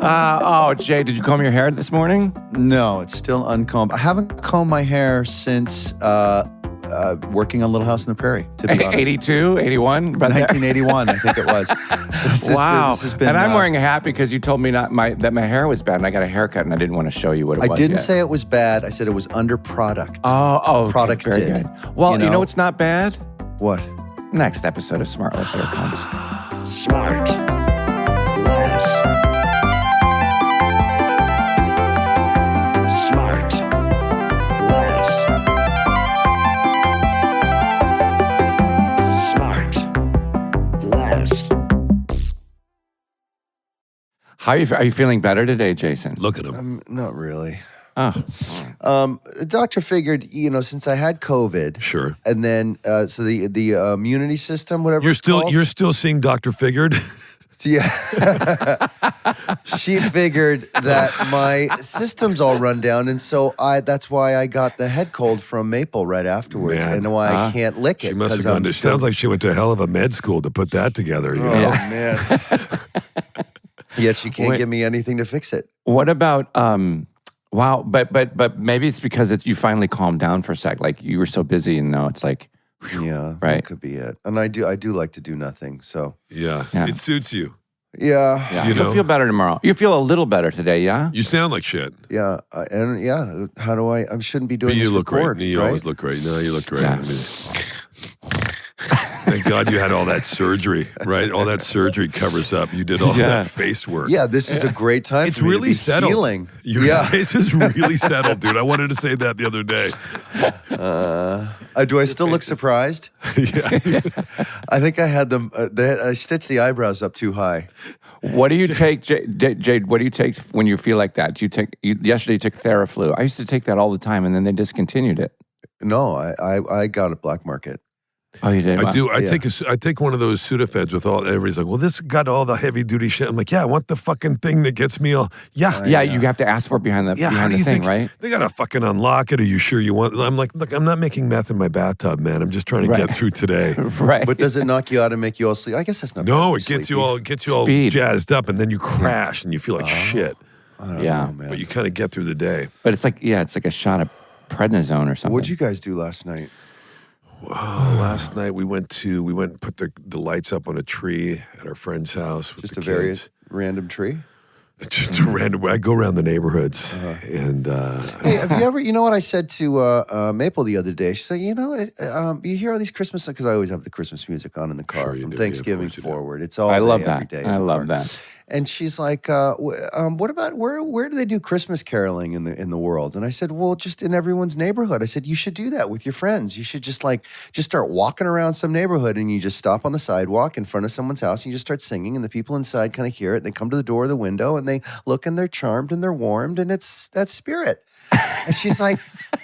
Jay, did you comb your hair this morning? No, it's still uncombed. I haven't combed my hair since working on Little House on the Prairie, to be honest. 82, 81? 1981, I think it was. Wow. And I'm wearing a hat because you told me that my hair was bad, and I got a haircut, and I didn't want to show you what it was I didn't yet. say it was bad. I said it was under product. Oh, product very did. good. Well, you know what's not bad? What? Next episode of SmartLess here comes. SmartLess. Are you feeling better today, Jason? Look at him. Not really. Oh. The doctor figured, since I had COVID, Sure. and then so the immunity system, whatever You're still seeing Dr. Figured? Yeah. She figured that my system's all run down, and so that's why I got the head cold from Maple right afterwards, and why I can't lick it. She must have gone to. Sounds like she went to a hell of a med school to put that together. You know? Man. Yet she can't give me anything to fix it. What about wow, but maybe it's because you finally calmed down for a sec. Like you were so busy, and now it's like, whew, yeah, right. That could be it. And I do like to do nothing. So yeah. It suits you. Yeah. You'll feel better tomorrow. You feel a little better today, yeah? You sound like shit. Yeah, how do I shouldn't be doing But you this look record, great. You right? always look great. No, you look great. Yeah. I mean, thank God you had all that surgery, right? All that surgery covers up. You did all that face work. Yeah, this is a great time It's for me really to be settled. healing. Your face is really settled, dude. I wanted to say that the other day. Do I still look surprised? Yeah. I think I had them. I stitched the eyebrows up too high. What do you take, Jade? What do you take when you feel like that? Yesterday you took Theraflu. I used to take that all the time, and then they discontinued it. No, I got a black market. Oh, you did? I do. I take one of those Sudafeds with all. Everybody's like, "Well, this got all the heavy duty shit." I'm like, "Yeah, I want the fucking thing that gets me all." Yeah, you have to ask for it behind the thing, right? They gotta fucking unlock it. Are you sure you want? I'm like, look, I'm not making meth in my bathtub, man. I'm just trying to get through today. Right. But does it knock you out and make you all sleep? I guess that's not. No, bad it gets you all Speed. jazzed up, and then you crash and you feel like shit. I don't know, man. But you kind of get through the day. But it's like a shot of prednisone or something. What'd you guys do last night? Oh, last night we went and put the lights up on a tree at our friend's house. With Just the a very kids. random tree? Just a random. I go around the neighborhoods and. Hey, have you ever? You know what I said to Maple the other day? She said, you hear all these Christmas because I always have the Christmas music on in the car from Thanksgiving forward. It's all I love day, that. every day. I love that. And she's like, what about where do they do Christmas caroling in the world? And I said, well, just in everyone's neighborhood. I said, you should do that with your friends. You should just start walking around some neighborhood, and you just stop on the sidewalk in front of someone's house, and you just start singing, and the people inside kind of hear it, and they come to the door or the window, and they look, and they're charmed, and they're warmed, and it's that spirit. And she's like,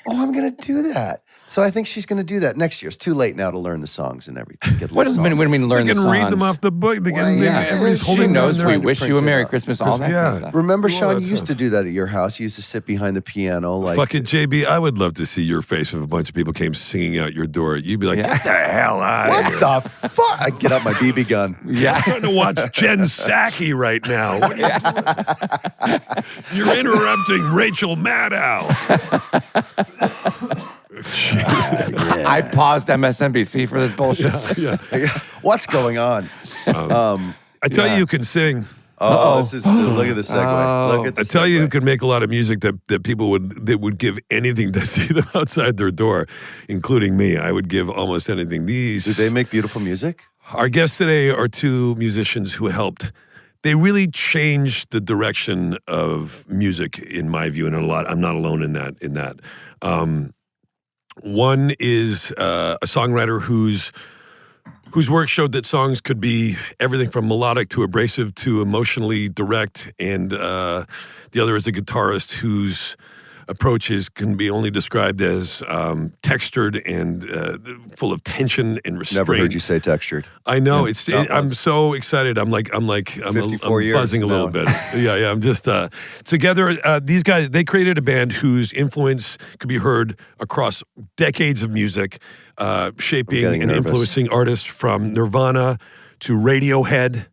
oh, I'm going to do that. So I think she's going to do that next year. It's too late now to learn the songs and everything. What does it mean learn the songs? They can read them off the book. They can, everybody's She holding knows them we there. wish you a Merry Christmas, all that kind of stuff. Remember, Do all Sean, that you used to stuff. do that at your house. You used to sit behind the piano. Fucking JB, I would love to see your face if a bunch of people came singing out your door. You'd be like, get the hell out of here. What the fuck? I'd get out my BB gun. Yeah. I'm trying to watch Jen Psaki right now. What are you doing? You're interrupting Rachel Maddow. I paused MSNBC for this bullshit. What's going on? I tell you can sing. This is look at the segue. Look at the I tell you who segue. can make a lot of music that people would give anything to see them outside their door, including me. I would give almost anything. Do they make beautiful music? Our guests today are two musicians who helped. They really changed the direction of music, in my view, and I'm not alone in that. One is a songwriter whose work showed that songs could be everything from melodic to abrasive to emotionally direct, and the other is a guitarist whose approaches can be only described as textured and full of tension and restraint. Never heard you say textured. I know Not I'm once. so excited. I'm 54 years buzzing a little now. bit. Yeah. I'm just together. These guys, they created a band whose influence could be heard across decades of music, shaping getting and nervous. influencing artists from Nirvana to Radiohead.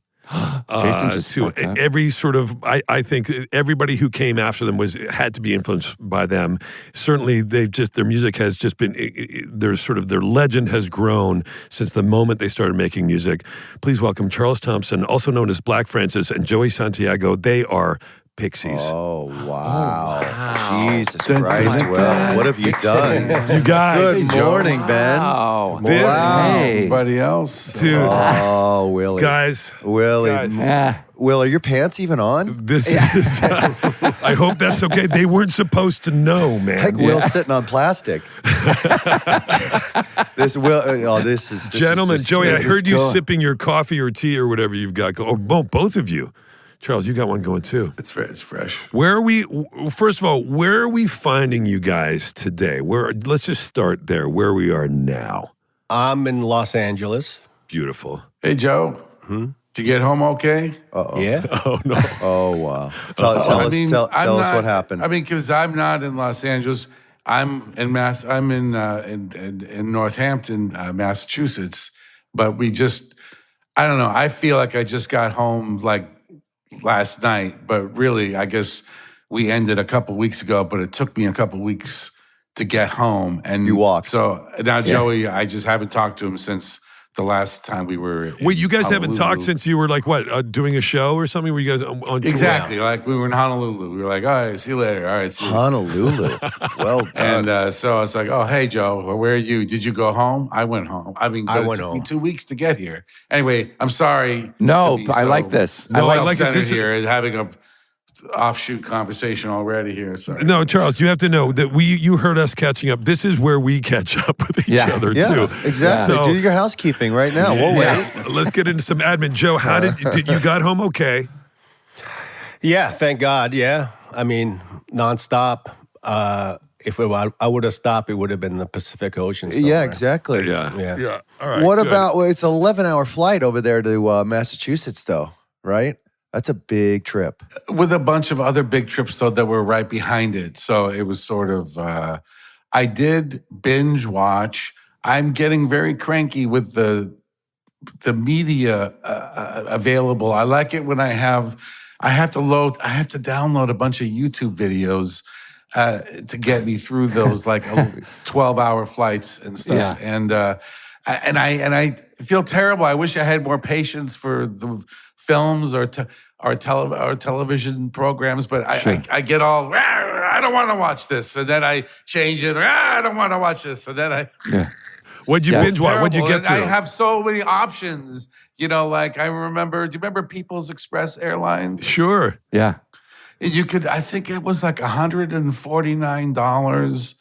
Jason's just to fucked up. every sort of. I think everybody who came after them had to be influenced by them. Certainly, their music has just been. Their legend has grown since the moment they started making music. Please welcome Charles Thompson, also known as Black Francis, and Joey Santiago. They are Pixies. Oh, wow. Jesus Christ, Will. What have you done? You guys. Good morning, Ben. Wow. Hey. Everybody else. Dude. Oh, Willie. Guys. Willie. Guys. Yeah. Will, are your pants even on? This is. I hope that's okay. They weren't supposed to know, man. Heck, Will's sitting on plastic. This is Gentlemen, just- Joey, I is heard you cool. sipping your coffee or tea or whatever you've got going. Oh, both of you. Charles, you got one going too. It's fresh. Where are we? First of all, where are we finding you guys today? Let's just start there. Where we are now. I'm in Los Angeles. Beautiful. Hey, Joe. Did you get home okay? Yeah. Oh no. Oh, wow. Tell us what happened. I mean, because I'm not in Los Angeles. I'm in I'm in Northampton, Massachusetts. But I don't know. I feel like I just got home like last night, but really, I guess we ended a couple weeks ago. But it took me a couple weeks to get home. And You walked. So now, Joey, I just haven't talked to him since the last time we were. Wait, you guys haven't Honolulu. talked since you were like what, doing a show or something? Were you guys on tour? Exactly. Like we were in Honolulu. We were like, all right, see you later. All right, see you. Honolulu. Well done. And so I was like, oh, hey, Joe, where are you? Did you go home? I went home. I mean, I but went it took me home. 2 weeks to get here. Anyway, I'm sorry. No, to be I like this. No, I like it. self-centered This is- here and having a offshoot conversation already here. Sorry. No, Charles, you have to know that you heard us catching up. This is where we catch up with each Yeah. other Yeah, too. exactly. So- Do your housekeeping right now. We'll wait. Yeah. Let's get into some admin. Joe, how did you got home okay? Yeah, thank God. Yeah. I mean, nonstop. If I would have stopped, it would have been the Pacific Ocean. Yeah, somewhere. exactly. Yeah. All right. What good. about, well, it's an 11-hour flight over there to Massachusetts, though, right? That's a big trip. With a bunch of other big trips, though, that were right behind it. So it was sort of, I did binge watch. I'm getting very cranky with the media available. I like it when I have to download a bunch of YouTube videos to get me through those like 12-hour flights and stuff. Yeah. And I feel terrible. I wish I had more patience for the films or television programs, but I get all, I don't want to watch this. And then I change it. I don't want to watch this. And then What'd you binge watch? What'd you terrible. get And to? I have so many options. You know, like do you remember People's Express Airlines? Sure. Yeah. You could, I think it was like $149.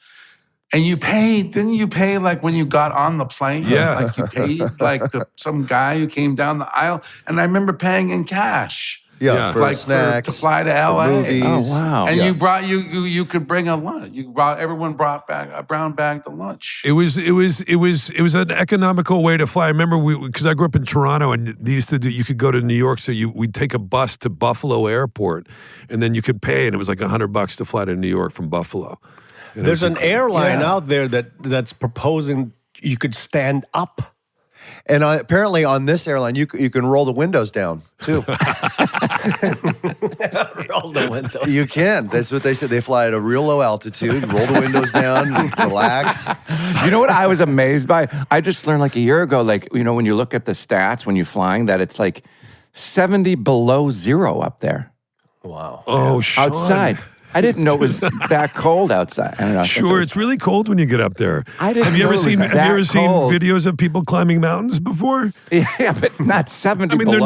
And didn't you pay like when you got on the plane? Yeah. Like you paid like some guy who came down the aisle. And I remember paying in cash. Yeah, for like snacks, to fly to for LA. movies. Oh, wow. And Yeah. you brought you could bring a lunch. Everyone brought back a brown bag to lunch. It was an economical way to fly. I remember because I grew up in Toronto, and they used to do. You could go to New York, so we'd take a bus to Buffalo Airport, and then you could pay, and it was like $100 to fly to New York from Buffalo. And it There's was an airline Yeah. out there that's proposing you could stand up. And apparently on this airline, you can roll the windows down, too. Roll the window. You can. That's what they said. They fly at a real low altitude, roll the windows down, relax. You know what I was amazed by? I just learned like a year ago, like, when you look at the stats when you're flying, that it's like 70 below zero up there Wow. Oh, Sean. outside. I didn't know it was that cold outside. I don't know. I think Sure, it was- it's really cold when you get up there. I didn't Have you know ever it was seen that cold. videos of people climbing mountains before? Yeah, but it's not 70 I mean, below.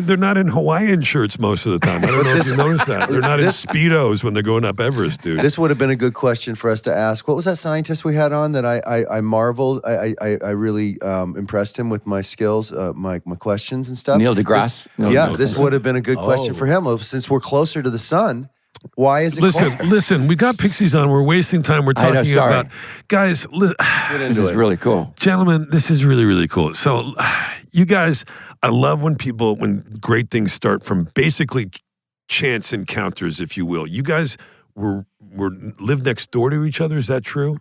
they're not in Hawaiian shirts most of the time. I don't know if you noticed that. They're not in Speedos when they're going up Everest, dude. This would have been a good question for us to ask. What was that scientist we had on that I marveled? I really impressed him with my skills, my questions and stuff. Neil deGrasse. This would have been a good question for him. Since we're closer to the sun, why is it cold? Listen, we got Pixies on. We're wasting time. We're I know, talking sorry. about guys. This is really cool. Gentlemen, this is really, really cool. So, you guys, I love when great things start from basically chance encounters, if you will. You guys lived next door to each other. Is that true?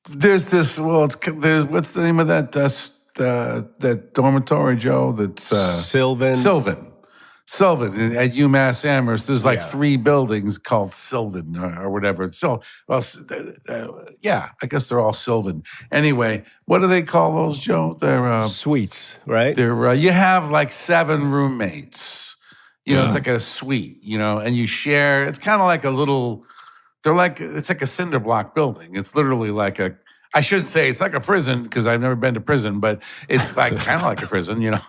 There's this. Well, what's the name of that that dormitory, Joe? That's Sylvan. Sylvan at UMass Amherst. There's like Yeah. 3 buildings called Sylvan or whatever. So, well, yeah, I guess they're all Sylvan. Anyway, what do they call those, Joe? They're Suites, right? you have like 7 roommates. You know, it's like a suite. You know, and you share. It's kind of like a little. It's like a cinder block building. It's literally like a. I shouldn't say it's like a prison because I've never been to prison, but it's like kind of like a prison, you know,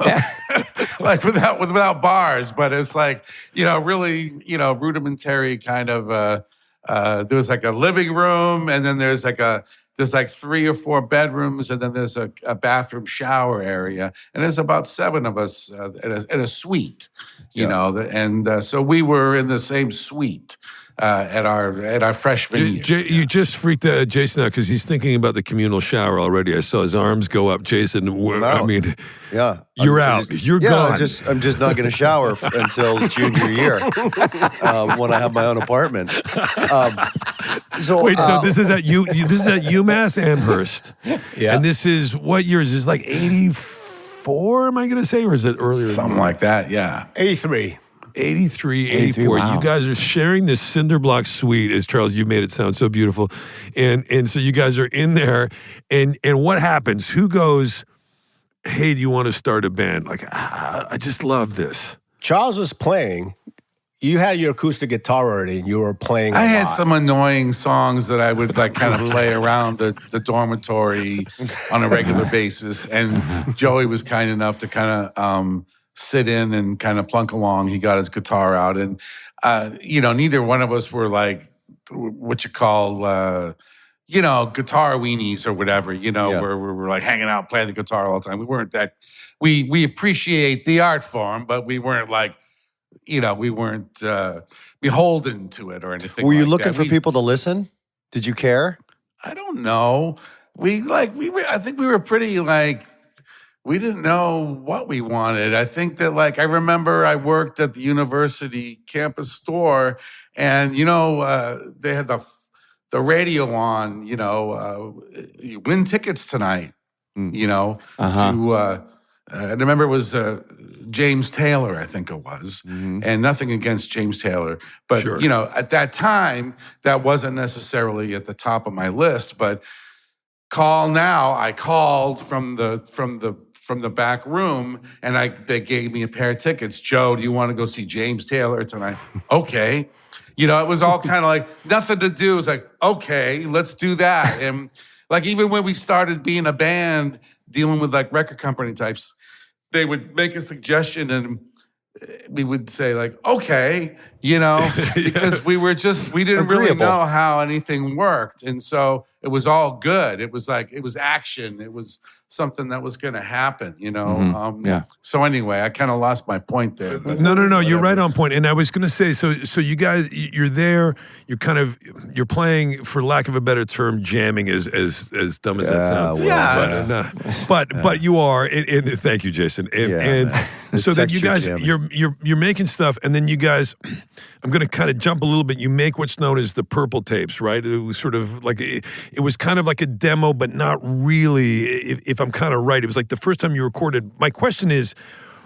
like without bars. But it's like, you know, really, you know, rudimentary kind of. There's like a living room, and then there's like 3 or 4 bedrooms, and then there's a bathroom shower area, and there's about 7 of us in a suite, you know, and so we were in the same suite. At our freshman year. You just freaked Jason out because he's thinking about the communal shower already. I saw his arms go up. Jason, I mean, Yeah, you're out. You're gone. I'm just not going to shower until junior year when I have my own apartment. So this is at this is at UMass Amherst. Yeah. And this is what year is this? Like 84? Am I going to say, or is it earlier? Something like that. Yeah. 83. 83, 84. wow. You guys are sharing this cinder block suite, as Charles, you made it sound so beautiful. And so you guys are in there, and what happens? Who goes, hey, do you want to start a band? Like, I just love this. Charles was playing. You had your acoustic guitar already, and you were playing. I a had lot. some annoying songs that I would like kind of play around the dormitory on a regular basis. And Joey was kind enough to kind of sit in and kind of plunk along. He got his guitar out, and you know, neither one of us were like what you call you know, guitar weenies or whatever, you know, where we're like hanging out playing the guitar all the time. We weren't that. We appreciate the art form, but we weren't like, you know, we weren't beholden to it or anything. were you like looking that. for people to listen? Did you care? I don't know. I think we were pretty like. We didn't know what we wanted. I think that, like, I remember I worked at the university campus store, and, you know, they had the radio on, you know, you win tickets tonight, you know, to, I remember it was James Taylor, I think it was, and nothing against James Taylor. But, you know, at that time, that wasn't necessarily at the top of my list, but call now, I called from the back room, and they gave me a pair of tickets. Joe, do you want to go see James Taylor tonight? Okay. You know, it was all kind of like nothing to do. It was like, okay, let's do that. And like even when we started being a band, dealing with like record company types, they would make a suggestion and we would say like, okay, you know, because we didn't really Agreeable. know how anything worked. And so it was all good. It was like, it was action. It was something that was going to happen, you know? Yeah. So anyway, I kind of lost my point there. But No. You're right on point. And I was going to say, so you guys, you're there, you're playing, for lack of a better term, jamming, as dumb as that sounds. well, Yeah, But you are, and thank you, Jason. And so that you Texture guys, jamming. you're making stuff, and then you guys, I'm going to kind of jump a little bit. You make what's known as the purple tapes, right? It was sort of like, it was kind of like a demo, but not really, if I'm kind of right. It was like the first time you recorded. My question is,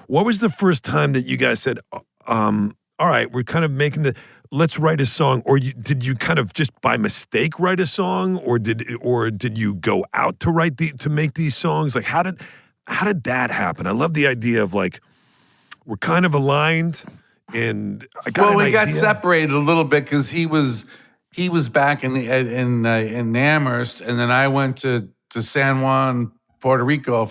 what was the first time that you guys said, all right, we're kind of making let's write a song, or did you kind of just by mistake write a song, or did you go out to make these songs? Like, how did that happen? I love the idea of like, we're kind of aligned, and I got we an got idea. separated a little bit because he was back in Amherst, and then I went to San Juan, Puerto Rico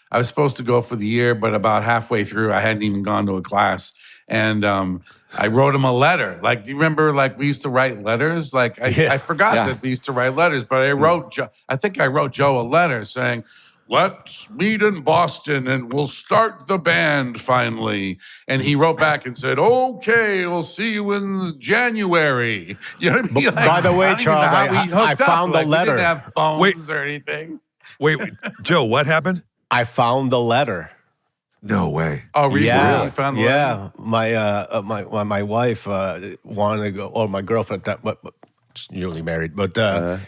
I was supposed to go for the year, but about halfway through, I hadn't even gone to a class. And I wrote him a letter. Like, do you remember, like, we used to write letters? Like, I forgot that we used to write letters, but I think I wrote Joe a letter saying, let's meet in Boston and we'll start the band finally. And he wrote back and said, okay, we'll see you in January. You know what I mean? Like, By the way, I don't even know Charles, how we hooked I found up. the Like, letter. We didn't have phones or anything. Wait, Joe, what happened? I found the letter. No way. Oh, recently you found the letter? My wife wanted to go, or my girlfriend, newly married, but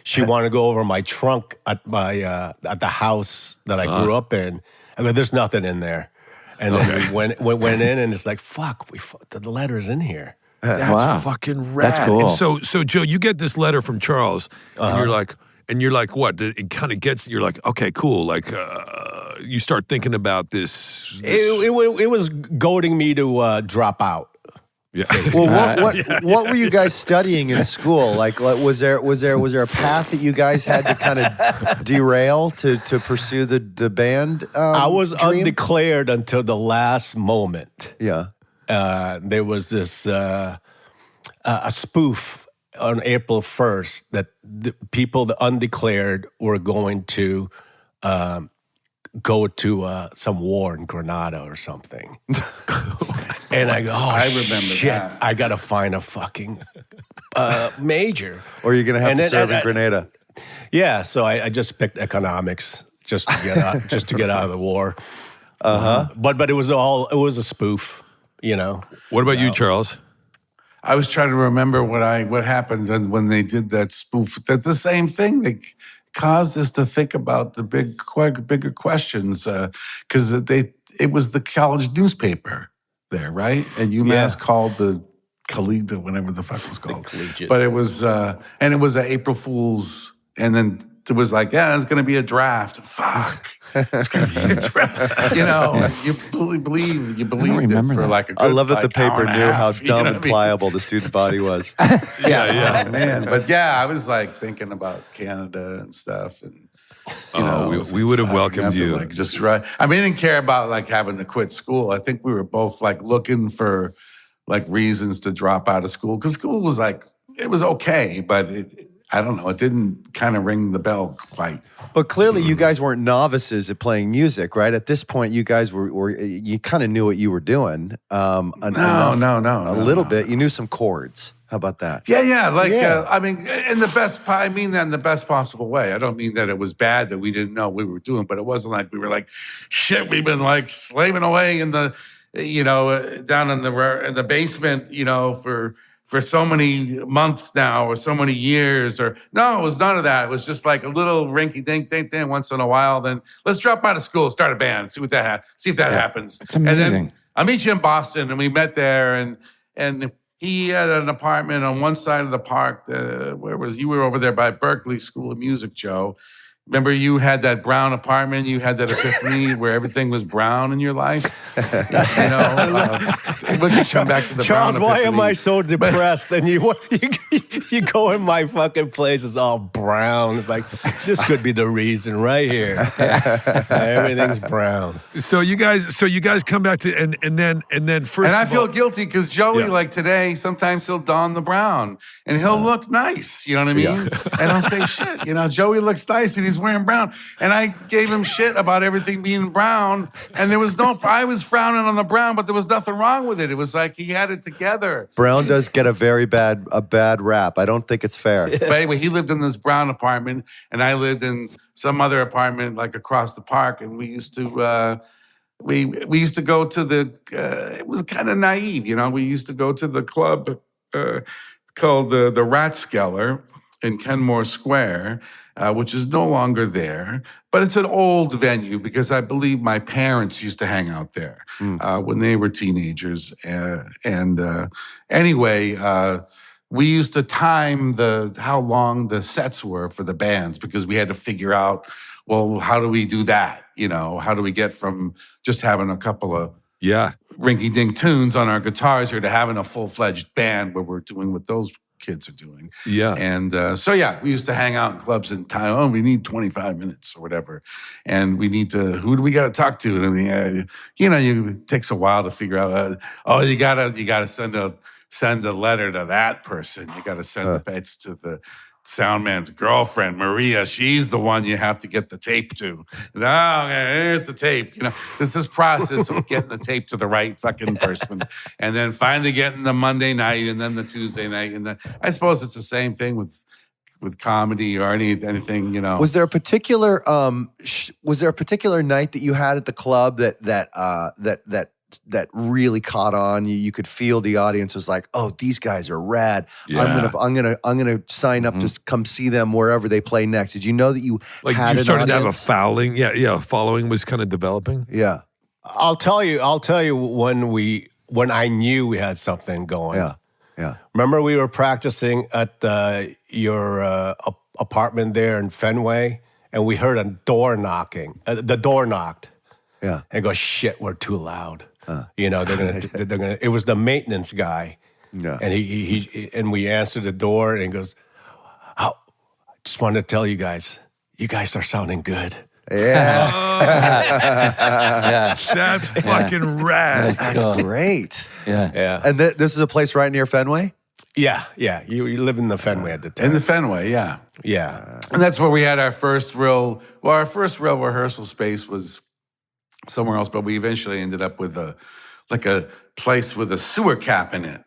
she wanted to go over my trunk at my at the house that I grew up in. I go, there's nothing in there. And then we went in, and it's like, fuck, the letter's in here. That's fucking rad. That's cool. And so Joe, you get this letter from Charles, and you're like, what? It kind of gets. You're like, okay, cool. Like, you start thinking about this. It was goading me to drop out. Yeah. Well, what were you guys studying in school? Like was there a path that you guys had to kind of derail to pursue the band? I was dream? undeclared until the last moment. Yeah. There was this a spoof on April 1st that the people, the undeclared, were going to go to some war in Grenada or something. And I go, I remember shit, that. I got to find a fucking major. Or you're going to have to serve in Grenada. Yeah, so I just picked economics just to get out, out of the war. But it was a spoof, you know. What about you, Charles? I was trying to remember what happened when they did that spoof. That's the same thing. They caused us to think about the bigger questions because it was the college newspaper there, right? And UMass called the collegiate, whatever the fuck it was called. But it was, and it was an April Fool's, and then it was like, there's going to be a draft. Fuck. It's going to be a draft. You know, you believed it for like a good, I love that the paper knew how dumb and pliable the student body was. Yeah, man. But I was like thinking about Canada and stuff, and we would have welcomed you. Like, just right. I mean, I didn't care about like having to quit school. I think we were both like looking for like reasons to drop out of school because school was like it was okay, but I don't know. It didn't kind of ring the bell quite. But clearly, you guys weren't novices at playing music, right? At this point, you guys were you kind of knew what you were doing. No. A little bit. You knew some chords. How about that? Yeah. I mean, I mean that in the best possible way. I don't mean that it was bad that we didn't know what we were doing, but it wasn't like we were like, shit, we've been like slaving away in the, down in the basement, for so many months now or so many years no, it was none of that. It was just like a little rinky-dink once in a while. Then let's drop out of school, start a band, see if that happens. It's amazing. And then I'll meet you in Boston, and we met there, and he had an apartment on one side of the park. You were over there by Berkeley School of Music, Joe. Remember you had that brown apartment, you had that epiphany where everything was brown in your life? We'll just come back to the Charles, brown why epiphany. am I so depressed? And you go in my fucking place, it's all brown. It's like, this could be the reason right here. Everything's brown. So you guys come back to and then first. And I feel guilty because Joey, like today, sometimes he'll don the brown and he'll look nice. You know what I mean? Yeah. And I'll say, shit, Joey looks nice and he's wearing brown. And I gave him shit about everything being brown. And I was frowning on the brown, but there was nothing wrong with it. It was like he had it together. Brown does get a very bad rap. I don't think it's fair. But anyway, he lived in this brown apartment and I lived in some other apartment like across the park. And we used to, we used to go to it was kind of naive, we used to go to the club called the Ratskeller in Kenmore Square, which is no longer there. But it's an old venue because I believe my parents used to hang out there when they were teenagers. Anyway, we used to time how long the sets were for the bands because we had to figure out, well, how do we do that? How do we get from just having a couple of rinky-dink tunes on our guitars here to having a full-fledged band where we're doing what those kids are doing. Yeah. And we used to hang out in clubs in time. Oh, we need 25 minutes or whatever. And we need to, who do we got to talk to? And it takes a while to figure out, you got to send a letter to that person. You got to send it's to the sound man's girlfriend, Maria. She's the one you have to get the tape to. Here's the tape. This is process of getting the tape to the right fucking person. And then finally getting the Monday night and then the Tuesday night. And then I suppose it's the same thing with comedy or anything, Was there a particular night that you had at the club that that really caught on. You could feel the audience was like, "Oh, these guys are rad. Yeah. I'm gonna sign up to come see them wherever they play next." Did you know that you Like had you an started to have a audience? following. Yeah, following was kind of developing. Yeah, I'll tell you when I knew we had something going. yeah. Remember we were practicing at your apartment there in Fenway, and we heard a door knocking. The door knocked. Yeah. And go, shit, we're too loud. You know, they're gonna. It was the maintenance guy. Yeah. And and we answered the door, and he goes, "Oh, I just wanted to tell you guys are sounding good." Yeah. Yeah. That's fucking rad. That's great. Yeah. Yeah. And this is a place right near Fenway? Yeah. You live in the Fenway at the time. In the Fenway, yeah. Yeah. And that's where we had our first real rehearsal space was somewhere else, but we eventually ended up with a place with a sewer cap in it.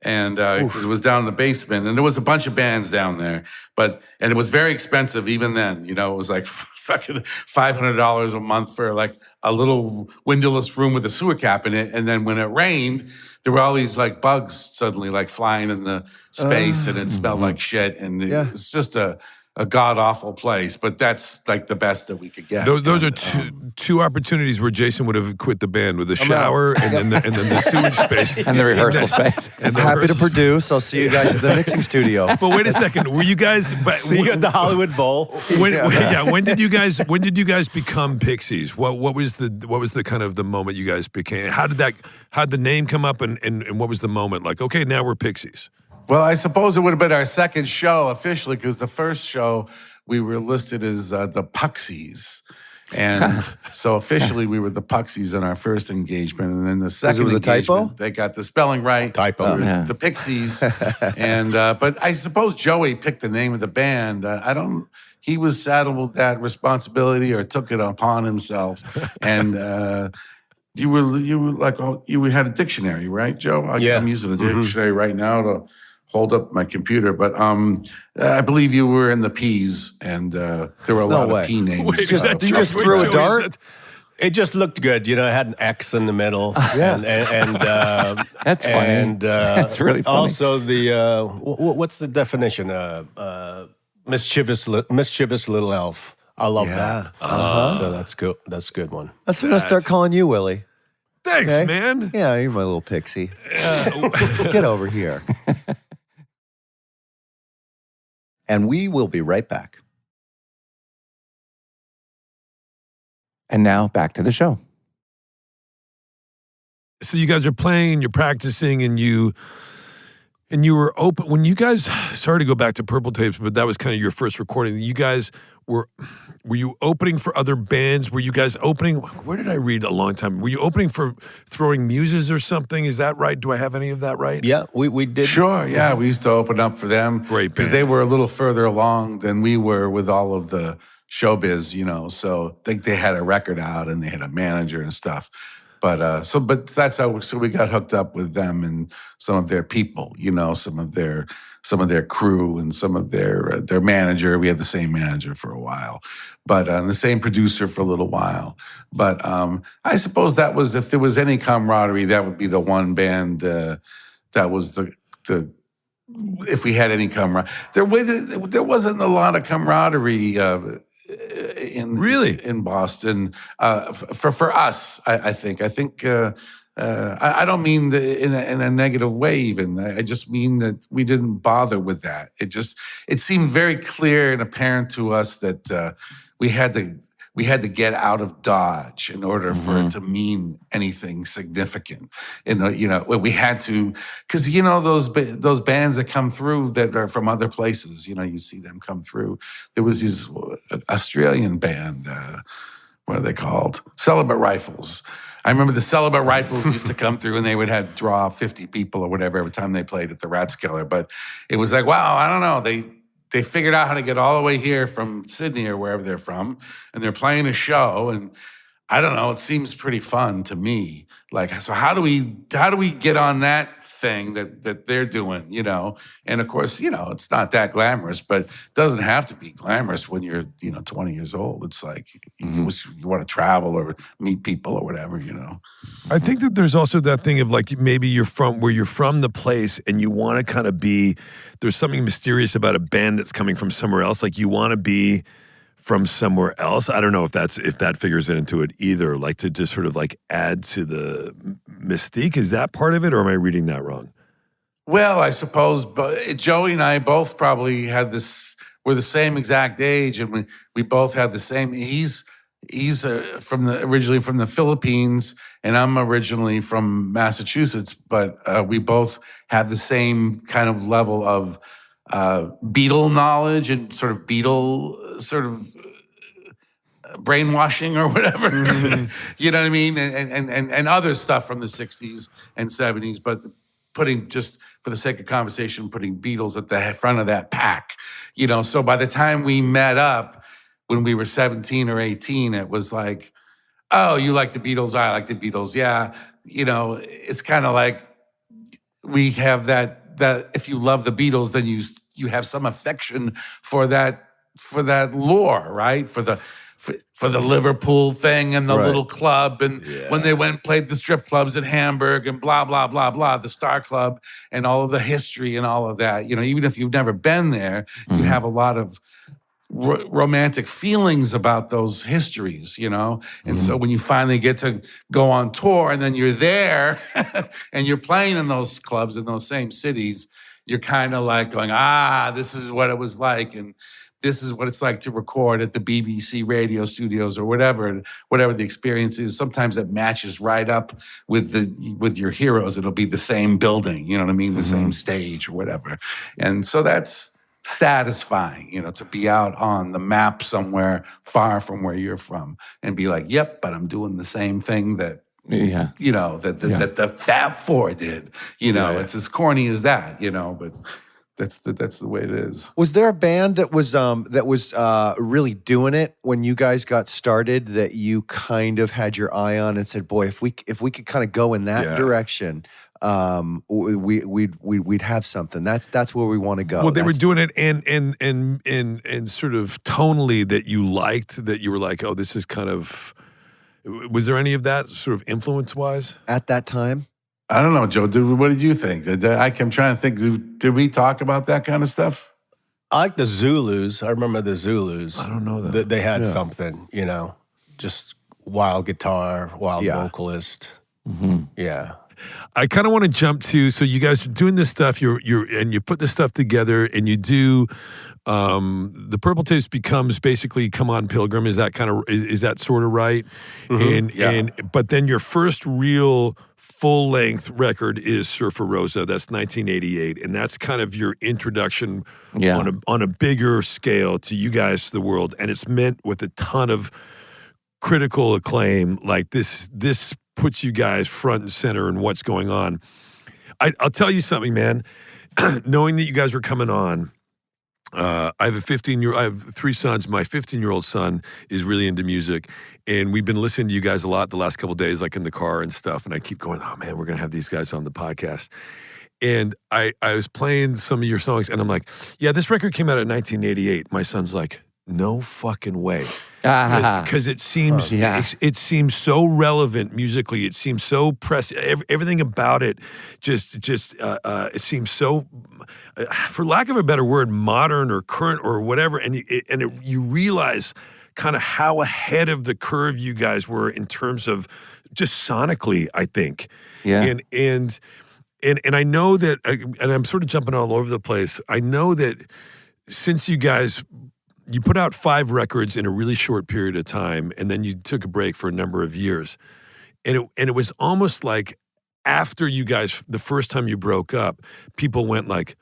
And 'cause it was down in the basement, and there was a bunch of bands down there, and it was very expensive even then. You know, it was like fucking $500 a month for like a little windowless room with a sewer cap in it. And then when it rained, there were all these like bugs suddenly like flying in the space, and it smelled like shit. And it was just a god awful place, but that's like the best that we could get. Those are two opportunities where Jason would have quit the band with a shower and then the sewage space And the rehearsal space. and the Happy to rehearsal space. produce. I'll see you guys at the mixing studio. But wait a second, were you guys? See you at the Hollywood Bowl. When did you guys become Pixies? What was the kind of the moment you guys became? How did the name come up, and what was the moment like? Okay, now we're Pixies. Well, I suppose it would have been our second show officially, because the first show we were listed as the Pixies. And so officially we were the Pixies in our first engagement. And then the second was a engagement, typo? they got the spelling right. Typo. We were Yeah. The Pixies. And but I suppose Joey picked the name of the band. He was saddled with that responsibility or took it upon himself. And you had a dictionary, right, Joe? Yeah. I'm using a dictionary right now to hold up my computer, but I believe you were in the P's, and there were a lot way. of P names. Wait, is that you true? just Wait, threw a Joey, is dart? that- It just looked good, you know. It had an X in the middle. Yeah. and That's funny. And That's really funny. Also, the what's the definition? Mischievous little elf. I love that. So that's good. That's a good one. That's what I'll start calling you, Willie. Thanks, Okay. man. Yeah, you're my little pixie. Get over here. And we will be right back. And now back to the show. So you guys are playing, you're practicing, and you were open when you guys. Sorry to go back to Purple Tapes, but that was kind of your first recording. You guys were you opening for other bands? Were you guys opening? Where did I read a long time? Were you opening for Throwing Muses or something? Is that right? Do I have any of that right? Yeah, we did. Sure, yeah. We used to open up for them. Great because band. they were a little further along than we were with all of the showbiz, you know. So I think they had a record out and they had a manager and stuff. But that's how we got hooked up with them and some of their people, you know, some of their crew and some of their manager. We had the same manager for a while, but the same producer for a little while. But I suppose that was, if there was any camaraderie, that would be the one band that was the if we had any camaraderie. There wasn't a lot of camaraderie. In Boston for us, I think I don't mean in a negative way even. I just mean that we didn't bother with that. It seemed very clear and apparent to us that we had to get out of Dodge in order for it to mean anything significant. You know, we had to, because you know those bands that come through that are from other places. You know, you see them come through. There was this Australian band. What are they called? Celibate Rifles. I remember the Celibate Rifles used to come through, and they would draw 50 people or whatever every time they played at the Rathskeller. But it was like, wow, I don't know. They figured out how to get all the way here from Sydney or wherever they're from, and they're playing a show. And I don't know. It seems pretty fun to me. Like, so how do we get on that thing that they're doing? You know, and of course, you know, it's not that glamorous, but it doesn't have to be glamorous when you're 20 years old. It's like you want to travel or meet people or whatever. You know. I think that there's also that thing of like maybe you're from the place and you want to kind of be. There's something mysterious about a band that's coming from somewhere else. Like you want to be from somewhere else. I don't know if that figures into it either, like to just sort of like add to the mystique. Is that part of it, or am I reading that wrong? Well, I suppose, but Joey and I both probably had this. We're the same exact age, and we both have the same. He's originally from the Philippines, and I'm originally from Massachusetts. But we both have the same kind of level of Beatle knowledge and sort of Beatle sort of brainwashing or whatever. You know what I mean? And other stuff from the 60s and 70s, but putting, just for the sake of conversation, putting Beatles at the front of that pack. You know, so by the time we met up when we were 17 or 18, it was like, oh, you like the Beatles? I like the Beatles. Yeah. You know, it's kind of like we have that if you love the Beatles, then you have some affection for that lore, right? For the Liverpool thing and the little club, and when they went and played the strip clubs in Hamburg and blah blah blah blah, the Star Club and all of the history and all of that. You know, even if you've never been there, you have a lot of romantic feelings about those histories, you know? And so when you finally get to go on tour and then you're there and you're playing in those clubs in those same cities, you're kind of like going, this is what it was like. And this is what it's like to record at the BBC radio studios or whatever the experience is. Sometimes it matches right up with your heroes. It'll be the same building, you know what I mean? The same stage or whatever. And so that's satisfying, you know, to be out on the map somewhere far from where you're from and be like, yep, but I'm doing the same thing that, you know, that the Fab Four did. You know, it's as corny as that, you know, but that's the way it is. Was there a band that was really doing it when you guys got started that you kind of had your eye on and said, boy, if we could kind of go in that direction, we'd have something. That's where we want to go. Well, they were doing it and sort of tonally that you liked, that you were like, oh, this is kind of. Was there any of that sort of influence-wise at that time? I don't know, Joe. What did you think? I'm trying to think. Did we talk about that kind of stuff? I like the Zulus. I remember the Zulus. I don't know that. They had something, you know, just wild guitar, wild vocalist. Yeah. I kind of want to jump to, so you guys are doing this stuff, and you put this stuff together, and you do, the Purple Tapes becomes basically Come On Pilgrim. Is that sort of right? But then your first real full-length record is Surfer Rosa. That's 1988, and that's kind of your introduction on a bigger scale to you guys to the world, and it's meant with a ton of critical acclaim. Like this puts you guys front and center in what's going on. I'll tell you something, man. Knowing that you guys were coming on, I have three sons. My 15-year-old son is really into music, and we've been listening to you guys a lot the last couple of days, like in the car and stuff. And I keep going, oh man, we're gonna have these guys on the podcast. And I was playing some of your songs, and I'm like, yeah, this record came out in 1988. My son's like, no fucking way. Because it seems it seems so relevant musically. It seems so everything about it just it seems so, for lack of a better word, modern or current or whatever. And you realize kind of how ahead of the curve you guys were in terms of just sonically, I think. Yeah. And I know that, and I'm sort of jumping all over the place. I know that since you put out 5 records in a really short period of time, and then you took a break for a number of years. And it was almost like after you guys, the first time you broke up, people went like,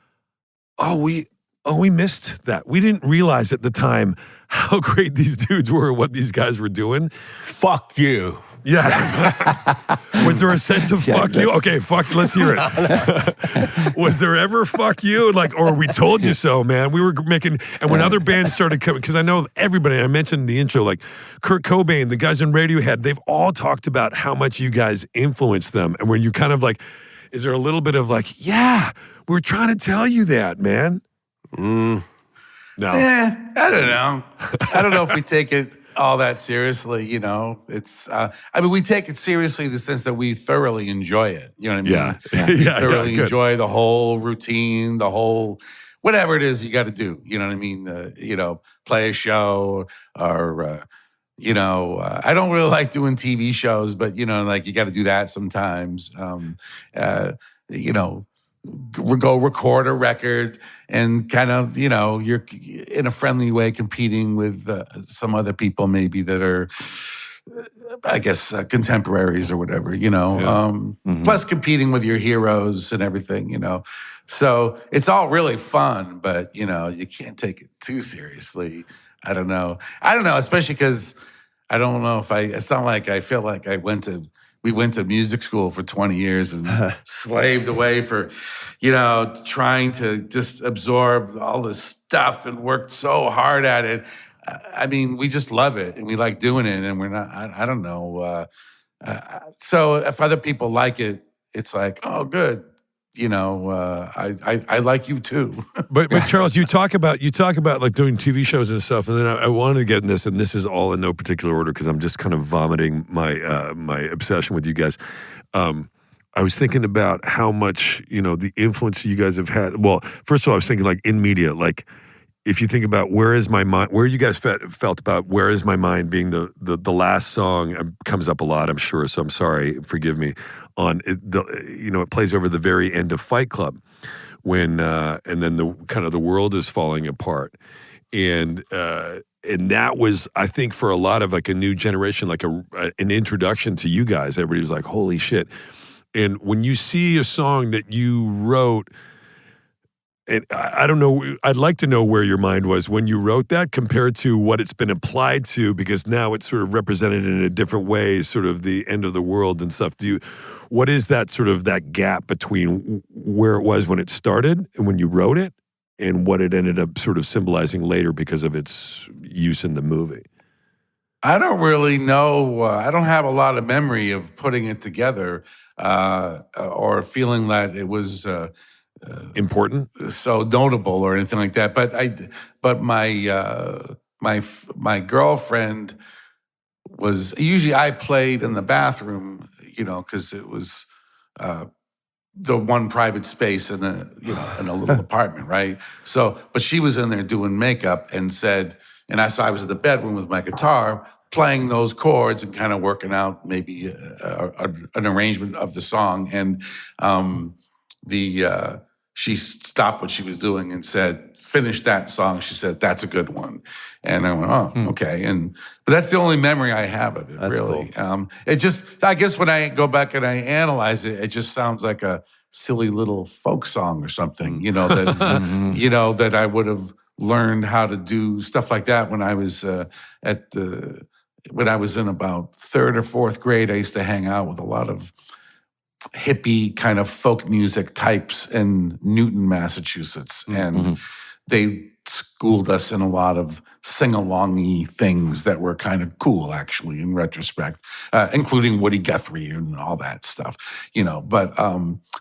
oh, oh, we missed that. We didn't realize at the time how great these dudes were, what these guys were doing. Fuck you. Yeah. Was there a sense of fuck you? Okay, fuck, let's hear it. Was there ever fuck you? Like, or we told you so, man. We were making, and when other bands started coming, because I know everybody, I mentioned in the intro, like Kurt Cobain, the guys in Radiohead, they've all talked about how much you guys influenced them. And when you kind of like, is there a little bit of like, yeah, we're trying to tell you that, man? No. I don't know. I don't know if we take it all that seriously, you know. It's I mean, we take it seriously in the sense that we thoroughly enjoy it. You know what I mean? Yeah. We Yeah, thoroughly good. enjoy the whole routine, the whole whatever it is you got to do. You know what I mean? You know, play a show or you know, I don't really like doing TV shows, but you know, like you got to do that sometimes. You know, go record a record and kind of, you know, you're in a friendly way competing with some other people maybe that are, I guess, contemporaries or whatever, you know. Plus competing with your heroes and everything, you know. So it's all really fun, but, you know, you can't take it too seriously. I don't know, especially because I don't know if it's not like I feel like we went to music school for 20 years and slaved away for, you know, trying to just absorb all this stuff and worked so hard at it. I mean, we just love it and we like doing it and we're not, I don't know. So if other people like it, it's like, oh, good. You know, I like you too. But Charles, you talk about like doing TV shows and stuff, and then I wanted to get in this, and this is all in no particular order because I'm just kind of vomiting my my obsession with you guys. I was thinking about how much, you know, the influence you guys have had. Well, first of all, I was thinking like in media, like if you think about where is my mind, where you guys felt about where is my mind being the last song comes up a lot, I'm sure. So I'm sorry, forgive me. On it, you know, it plays over the very end of Fight Club when and then the kind of the world is falling apart, and that was, I think, for a lot of like a new generation, like an introduction to you guys. Everybody was like, holy shit. And when you see a song that you wrote, and I don't know, I'd like to know where your mind was when you wrote that compared to what it's been applied to, because now it's sort of represented in a different way, sort of the end of the world and stuff. What is that sort of that gap between where it was when it started and when you wrote it and what it ended up sort of symbolizing later because of its use in the movie? I don't really know. I don't have a lot of memory of putting it together or feeling that it was important, so notable or anything like that. But my girlfriend was usually I played in the bathroom, you know, because it was the one private space in a little apartment, right? So, but she was in there doing makeup and said, and I was in the bedroom with my guitar playing those chords and kind of working out maybe an arrangement of the song, and she stopped what she was doing and said, finish that song. She said, that's a good one. And I went, oh, okay. But that's the only memory I have of it, That's really. cool. It just, I guess when I go back and I analyze it, it just sounds like a silly little folk song or something, you know, that, you know, that I would have learned how to do stuff like that when I was when I was in about third or fourth grade. I used to hang out with a lot of hippie kind of folk music types in Newton, Massachusetts. And they schooled us in a lot of sing-along-y things that were kind of cool, actually, in retrospect, including Woody Guthrie and all that stuff, you know. But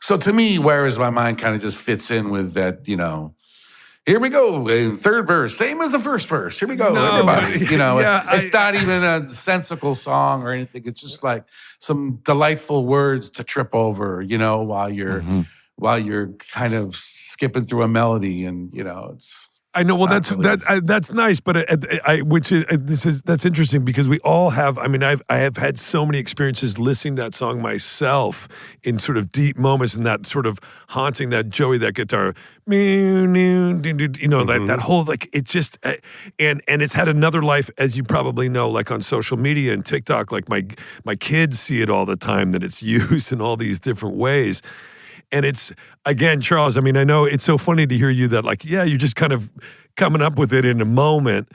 so to me, Where Is My Mind kind of just fits in with that, you know, here we go, third verse, same as the first verse. Here we go, everybody. You know, it's not even a sensical song or anything. It's just like some delightful words to trip over, you know, while you're kind of skipping through a melody, and you know, I know. Well, that's nice, but that's interesting because we all have. I mean, I have had so many experiences listening to that song myself in sort of deep moments, and that sort of haunting that Joey, that guitar, you know, that whole like it just and it's had another life, as you probably know, like on social media and TikTok. Like my kids see it all the time that it's used in all these different ways. And it's, again, Charles, I mean, I know it's so funny to hear you that, like, yeah, you're just kind of coming up with it in a moment.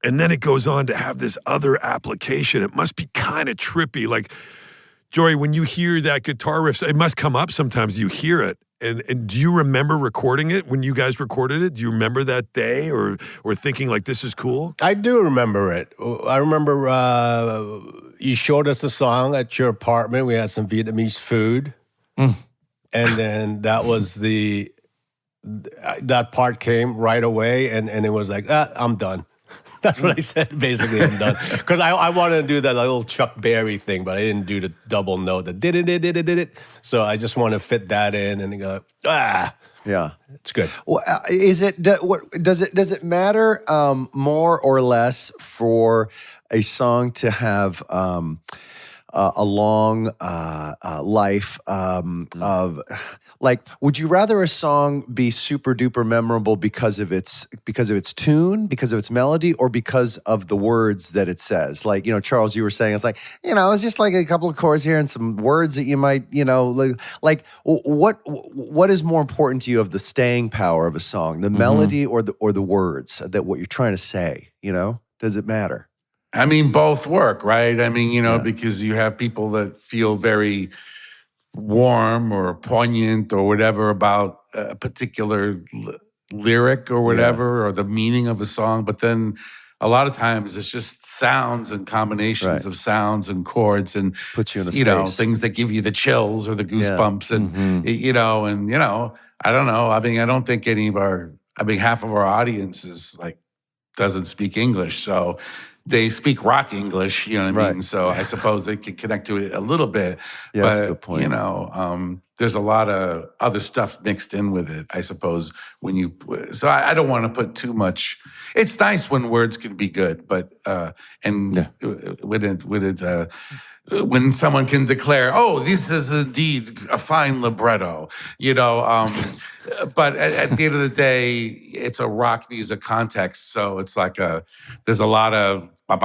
And then it goes on to have this other application. It must be kind of trippy. Like, Joey, when you hear that guitar riff, it must come up sometimes. You hear it. And do you remember recording it when you guys recorded it? Do you remember that day or thinking like, this is cool? I do remember it. I remember you showed us the song at your apartment. We had some Vietnamese food. And then that was that part came right away. And it was like, I'm done. That's what I said. Basically, I'm done. Because I wanted to do that little Chuck Berry thing, but I didn't do the double note, the did it. So I just want to fit that in and go, Yeah. it's good. Well, does it matter more or less for a song to have a long life of, like, would you rather a song be super duper memorable because of its tune, because of its melody, or because of the words that it says? Like, Charles, you were saying, it's like, it's just like a couple of chords here and some words that you might, like what is more important to you of the staying power of a song, the melody or the words, that what you're trying to say, does it matter? I mean, both work, right? I mean, because you have people that feel very warm or poignant or whatever about a particular lyric or whatever, or the meaning of a song. But then a lot of times it's just sounds and combinations of sounds and chords and puts you in a space. Things that give you the chills or the goosebumps and I don't know. I mean, I don't think half of our audience is like doesn't speak English, so they speak rock English, you know what I mean? So I suppose they can connect to it a little bit. Yeah, but, that's a good point. there's a lot of other stuff mixed in with it, I suppose, so I don't want to put too much. It's nice when words can be good, but, when someone can declare, oh, this is indeed a fine libretto, but at the end of the day, it's a rock music context. So it's like there's a lot of, there's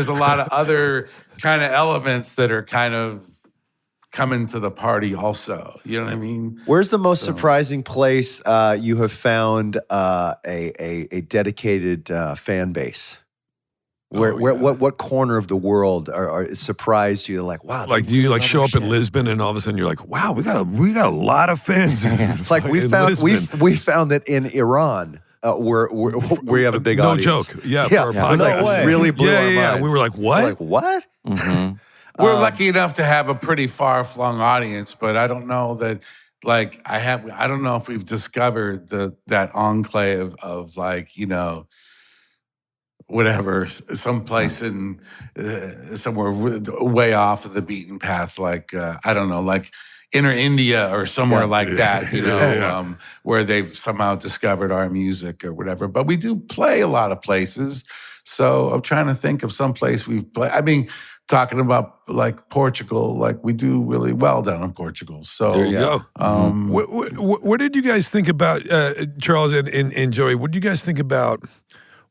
a lot of other kind of elements that are kind of coming to the party also. You know what I mean? Where's the most surprising place you have found a dedicated fan base? What corner of the world are surprised you? Like, wow! Like, do you like show up in Lisbon and all of a sudden you're like, wow, we got a lot of fans. It's like we found that in Iran. We have a big audience. No joke. Yeah, for our podcast. No way. Really blew our minds. We were like, what? What? We're lucky enough to have a pretty far-flung audience, but I don't know that. Like I don't know if we've discovered that enclave of like whatever, someplace in somewhere way off of the beaten path, like I don't know, like inner India or somewhere like that, where they've somehow discovered our music or whatever. But we do play a lot of places, so I'm trying to think of some place we've played. I mean, talking about like Portugal, like we do really well down in Portugal. So there you go. What did you guys think about Charles and Joey? What did you guys think about?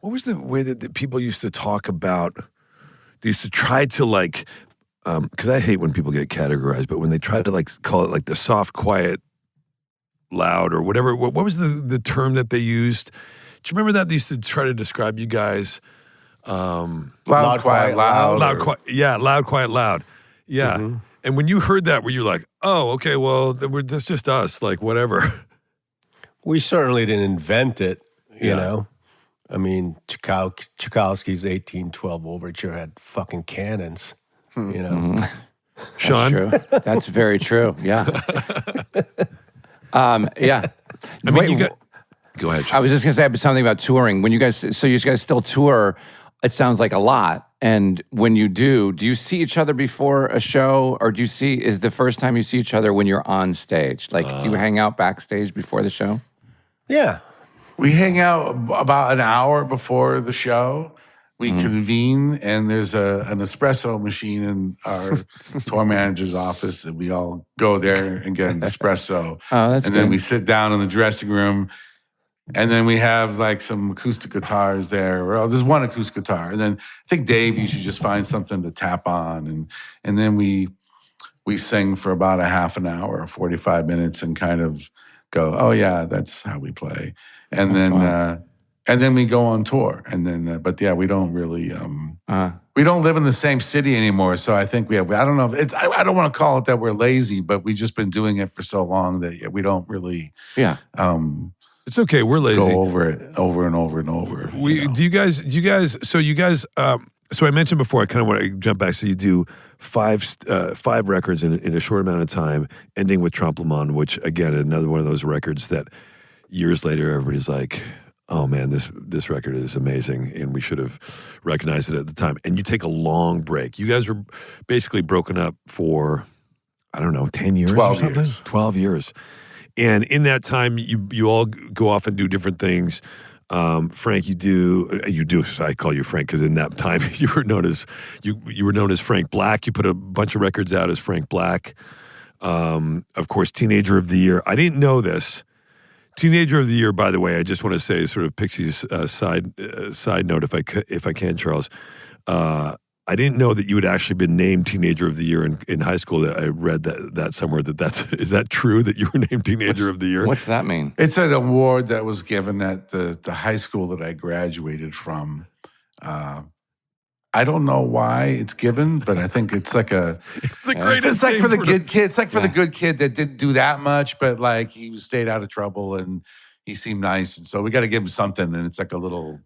What was the way that people used to talk about? They used to try to like, because I hate when people get categorized, but when they try to like call it like the soft, quiet, loud, or whatever. What was the term that they used? Do you remember that they used to try to describe you guys? Loud, quiet, loud. Loud, quiet. Yeah, loud, quiet, loud. Yeah. Mm-hmm. And when you heard that, were you like, oh, okay, well, that's just us, like whatever. We certainly didn't invent it, you know. I mean, Tchaikovsky's 1812 Overture had fucking cannons, you know. Mm-hmm. Sean? That's true. That's very true, yeah. Yeah. I mean, go ahead, Sean. I was just going to say something about touring. When you guys still tour, it sounds like a lot. And when you do you see each other before a show, or is the first time you see each other when you're on stage? Like, do you hang out backstage before the show? Yeah. We hang out about an hour before the show. We convene, and there's an espresso machine in our tour manager's office, and we all go there and get an espresso. Oh, that's and good. then we sit down in the dressing room, and then we have like some acoustic guitars there. There's one acoustic guitar, and then I think Dave usually just finds something to tap on, and then we we sing for about a half an hour or 45 minutes and kind of go, oh yeah, that's how we play. And then we go on tour. And then, but yeah, we don't really, we don't live in the same city anymore. So I think I don't know, I don't want to call it that we're lazy, but we've just been doing it for so long that we don't really, it's okay. We're lazy. go over it over and over and over. Do you guys, so I mentioned before, I kind of want to jump back. So you do five records in a short amount of time, ending with Trompe Le Monde, which again, another one of those records that years later, everybody's like, oh man, this record is amazing, and we should have recognized it at the time. And you take a long break. You guys were basically broken up for, I don't know, 10 years 12 or something? years. 12 years. And in that time, you all go off and do different things. Frank, you do. I call you Frank because in that time you were known as Frank Black. You put a bunch of records out as Frank Black. Of course, Teenager of the Year. I didn't know this. Teenager of the Year, by the way, I just want to say, sort of Pixies side note, if I can, Charles. I didn't know that you had actually been named Teenager of the Year in high school. I read that somewhere. Is that true that you were named Teenager of the Year? What's that mean? It's an award that was given at the high school that I graduated from. I don't know why it's given, but I think it's like It's the greatest. it's like thing for the good kid. It's like for the Yeah. good kid that didn't do that much, but like he stayed out of trouble and he seemed nice, and so we got to give him something. And it's like a little,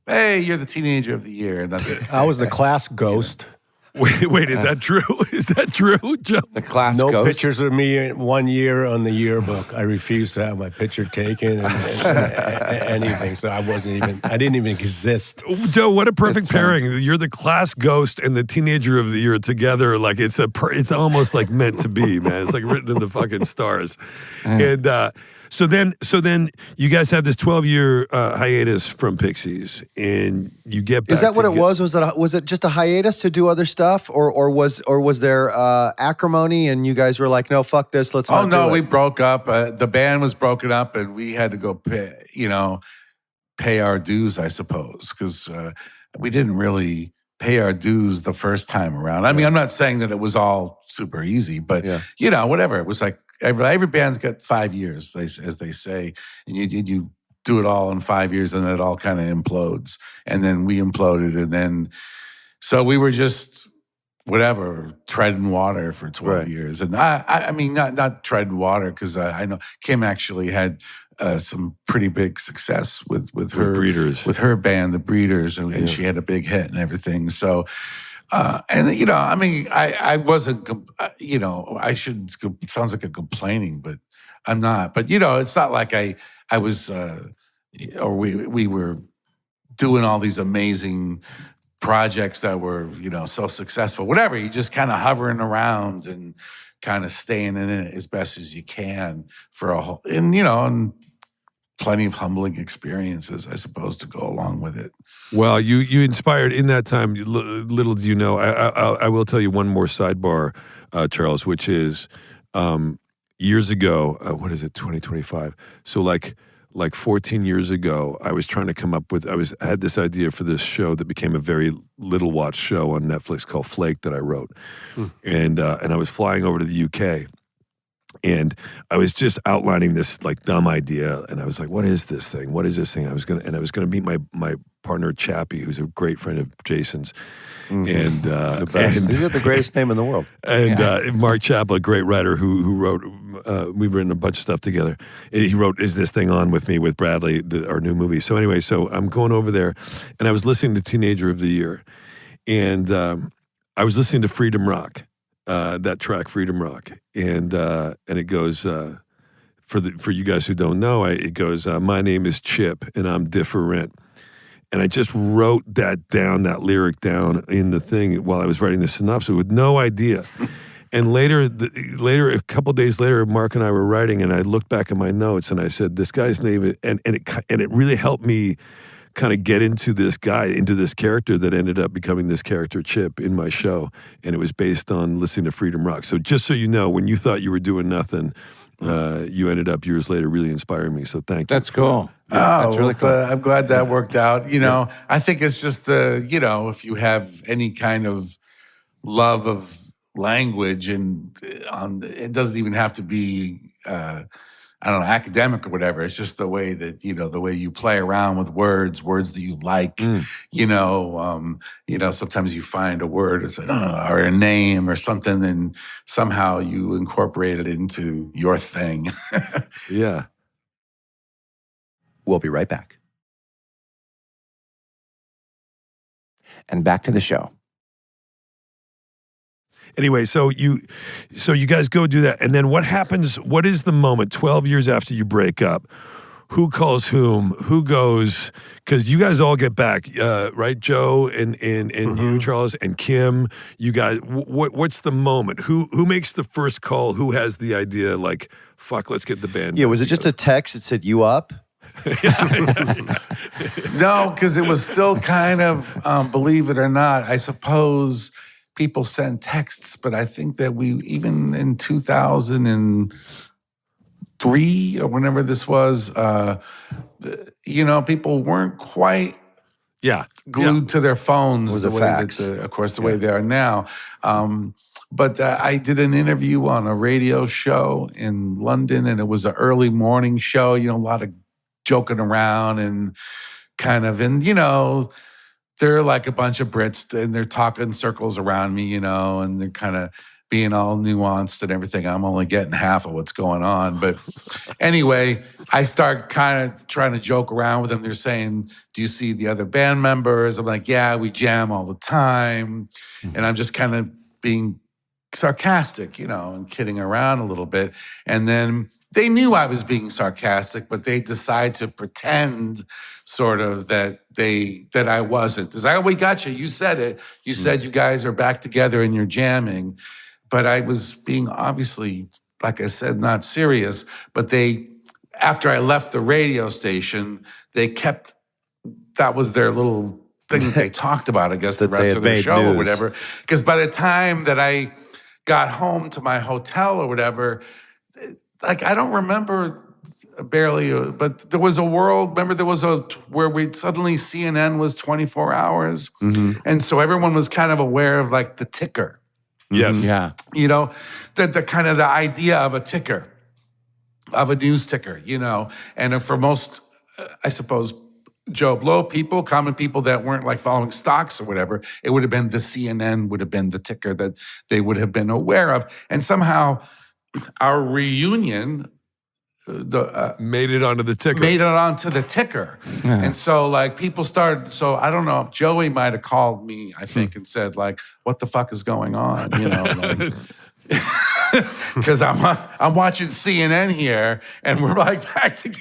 hey, you're the Teenager of the Year, and that's it. I was the class ghost. Wait, is that true? Is that true, Joe? The class No ghost? pictures of me 1 year on the yearbook. I refused to have my picture taken and anything. So I didn't even exist. Joe, what a perfect pairing! You're the class ghost and the Teenager of the Year together. Like it's almost like meant to be, man. It's like written in the fucking stars. And so then you guys have this 12-year hiatus from Pixies, and you get back. Is that what it was? Was it just a hiatus to do other stuff, or was there acrimony and you guys were like, no, fuck this, let's not do it? We broke up. The band was broken up, and we had to go pay our dues, I suppose, because we didn't really pay our dues the first time around. I mean, I'm not saying that it was all super easy, but whatever. It was like every band's got 5 years, as they say, and you do it all in 5 years, and then it all kind of implodes. And then we imploded, and then so we were just whatever treading water for 12 years. And I mean, not treading water, because I know Kim actually had some pretty big success with her Breeders, with her band, the Breeders, and she had a big hit and everything. So. And I mean, I wasn't, I shouldn't, sounds like I'm complaining, but I'm not. But it's not like I was, or we were doing all these amazing projects that were, so successful. Whatever, you just kind of hovering around and kind of staying in it as best as you can for a whole, and plenty of humbling experiences, I suppose, to go along with it. Well, you inspired in that time. Little do you know, I will tell you one more sidebar, Charles, which is years ago. What is it? 2025. So like 14 years ago, I was trying to come up with. I had this idea for this show that became a very little watched show on Netflix called Flake that I wrote, and I was flying over to the UK. And I was just outlining this like dumb idea, and I was like, "What is this thing? What is this thing?" I was gonna meet my partner Chappie, who's a great friend of Jason's, and The best. You have the greatest name in the world. and Mark Chappell, a great writer who wrote. We've written a bunch of stuff together. He wrote "Is This Thing On" with me with Bradley, our new movie. So anyway, so I'm going over there, and I was listening to Teenager of the Year, and I was listening to Freedom Rock. That track, Freedom Rock, and it goes for you guys who don't know, it goes, my name is Chip and I'm different, and I just wrote that lyric down in the thing while I was writing the synopsis with no idea. And later, a couple days later, Mark and I were writing, and I looked back at my notes and I said, this guy's name, and it really helped me kind of get into this character that ended up becoming this character Chip in my show, and it was based on listening to Freedom Rock. So just so you know, when you thought you were doing nothing, you ended up years later really inspiring me. So thank you. That's cool. That's really cool. I'm glad that worked out. I think it's just if you have any kind of love of language, and it doesn't even have to be I don't know, academic or whatever. It's just the way that, the way you play around with words that you like, sometimes you find a word or a name or something, and somehow you incorporate it into your thing. Yeah. We'll be right back. And back to the show. Anyway, so you guys go do that, and then what happens? What is the moment? 12 years after you break up, who calls whom? Who goes? Because you guys all get back, right? Joe and you, Charles, and Kim. You guys, what's the moment? Who makes the first call? Who has the idea? Like, fuck, let's get the band. Yeah, was it just a text that said "you up"? No, because it was still kind of, believe it or not, I suppose people send texts, but I think that we, even in 2003 or whenever this was, people weren't quite glued to their phones Was the it way fax? the way they are now. But I did an interview on a radio show in London, and it was an early morning show, a lot of joking around and they're like a bunch of Brits, and they're talking circles around me, and they're kind of being all nuanced and everything. I'm only getting half of what's going on. But anyway, I start kind of trying to joke around with them. They're saying, do you see the other band members? I'm like, yeah, we jam all the time. And I'm just kind of being sarcastic, and kidding around a little bit. And then they knew I was being sarcastic, but they decide to pretend sort of that I wasn't. It's like, oh, we got you. You said it. You said you guys are back together and you're jamming. But I was being obviously, like I said, not serious. But after I left the radio station, that was their little thing that they talked about, I guess, the rest of the show or whatever. Because by the time that I got home to my hotel or whatever, like, I don't remember barely, but there was a world, remember where suddenly CNN was 24 hours. And so everyone was kind of aware of like the ticker. Yes. Yeah. The kind of the idea of a ticker, of a news ticker, and for most, I suppose, Joe Blow people, common people that weren't like following stocks or whatever, it would have been the CNN would have been the ticker that they would have been aware of. And somehow our reunion made it onto the ticker. And so like people started, so I don't know, Joey might have called me, I think, and said like, what the fuck is going on? Because I'm watching CNN here and we're like back together.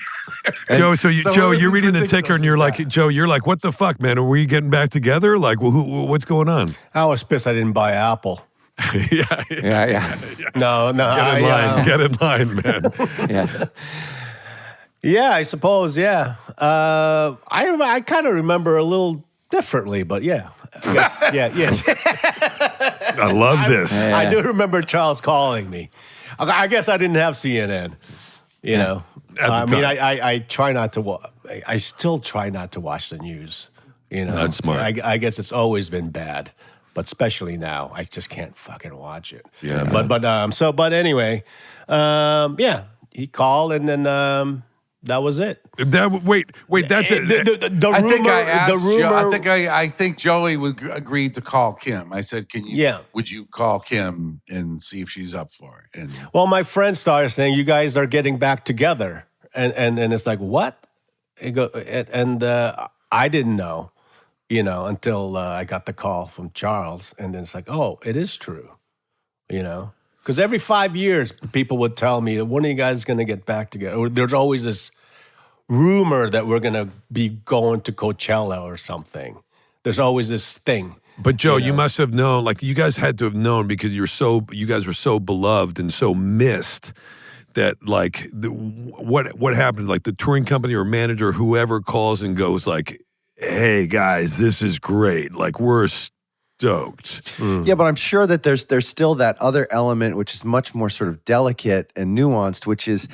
Joe, Joe, you're reading the ticker and you're like, Joe, you're like, what the fuck, man? Are we getting back together? Like, what's going on? I was pissed I didn't buy Apple. Yeah. No. Get in line, man. Yeah. Yeah, I suppose, yeah. I kind of remember a little differently, but yeah. Yeah. I love this. Yeah. I do remember Charles calling me. I guess I didn't have CNN, you know. At the time. I try not to I still try not to watch the news, you know. That's smart. I guess it's always been bad. But especially now, I just can't fucking watch it. Yeah. But anyway, he called and then that was it. Wait, that's it. The rumor, I think I asked the rumor. I think Joey agreed to call Kim. I said, would you call Kim and see if she's up for it? And Well, my friend started saying, you guys are getting back together. And it's like, what? And I didn't know. You know, until I got the call from Charles, and then it's like, oh, it is true, you know? Because every 5 years, people would tell me, when are you guys going to get back together? Or there's always this rumor that we're going to be going to Coachella or something. There's always this thing. But Joe, you must have known, like you guys had to have known because you guys were so beloved and so missed that like what happened? Like the touring company or manager, whoever calls and goes like, hey guys, this is great. Like we're stoked. Yeah, but I'm sure that there's still that other element which is much more sort of delicate and nuanced, which is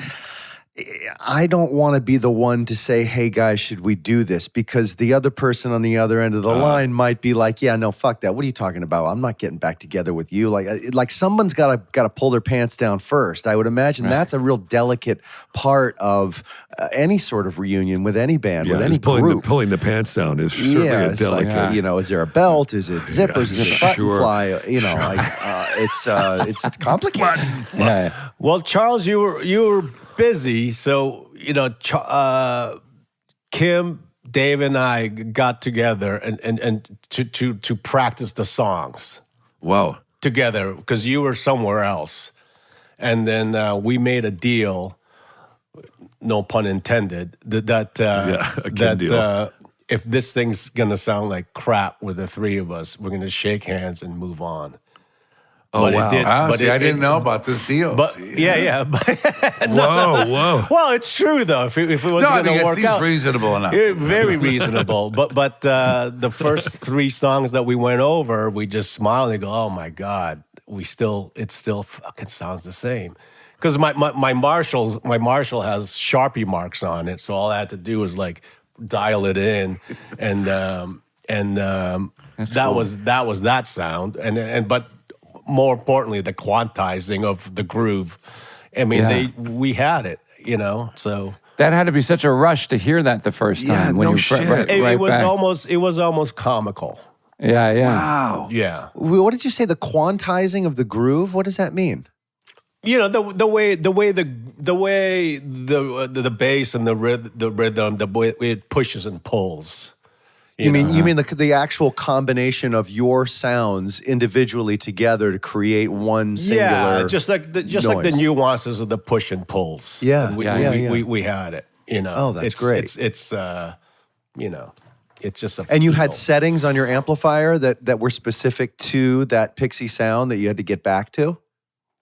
I don't want to be the one to say, hey guys, should we do this? Because the other person on the other end of the line might be like, yeah, no, fuck that. What are you talking about? I'm not getting back together with you. Like someone's got to pull their pants down first. I would imagine that's a real delicate part of any sort of reunion with any band, with any group. Pulling the pants down is certainly a delicate. Like, is there a belt? Is it zippers? Is it a button fly? It's complicated. Yeah. Well, Charles, you were busy, so Kim, Dave, and I got together and to practice the songs. Wow. Together, because you were somewhere else, and then we made a deal. No pun intended. That if this thing's gonna sound like crap with the three of us, we're gonna shake hands and move on. Oh, but wow. It did, I didn't know about this deal. But yeah. Whoa. Well, it's true though. If it was going to work seems out, reasonable enough. Very reasonable. But the first three songs that we went over, we just smiled and go, "Oh my God, it still fucking sounds the same." Because my Marshall has Sharpie marks on it, so all I had to do was like dial it in, and that was that sound, but. More importantly, the quantizing of the groove. I mean, we had it, So That had to be such a rush to hear that the first time. Yeah, no shit. it was almost comical. Yeah. Wow. Yeah. What did you say? The quantizing of the groove? What does that mean? The way the bass and the rhythm, the way it pushes and pulls. You mean the actual combination of your sounds individually together to create one singular just like the nuances of the push and pulls. Yeah, and we had it. Oh, that's great. It's just a. And you had settings on your amplifier that were specific to that Pixie sound that you had to get back to.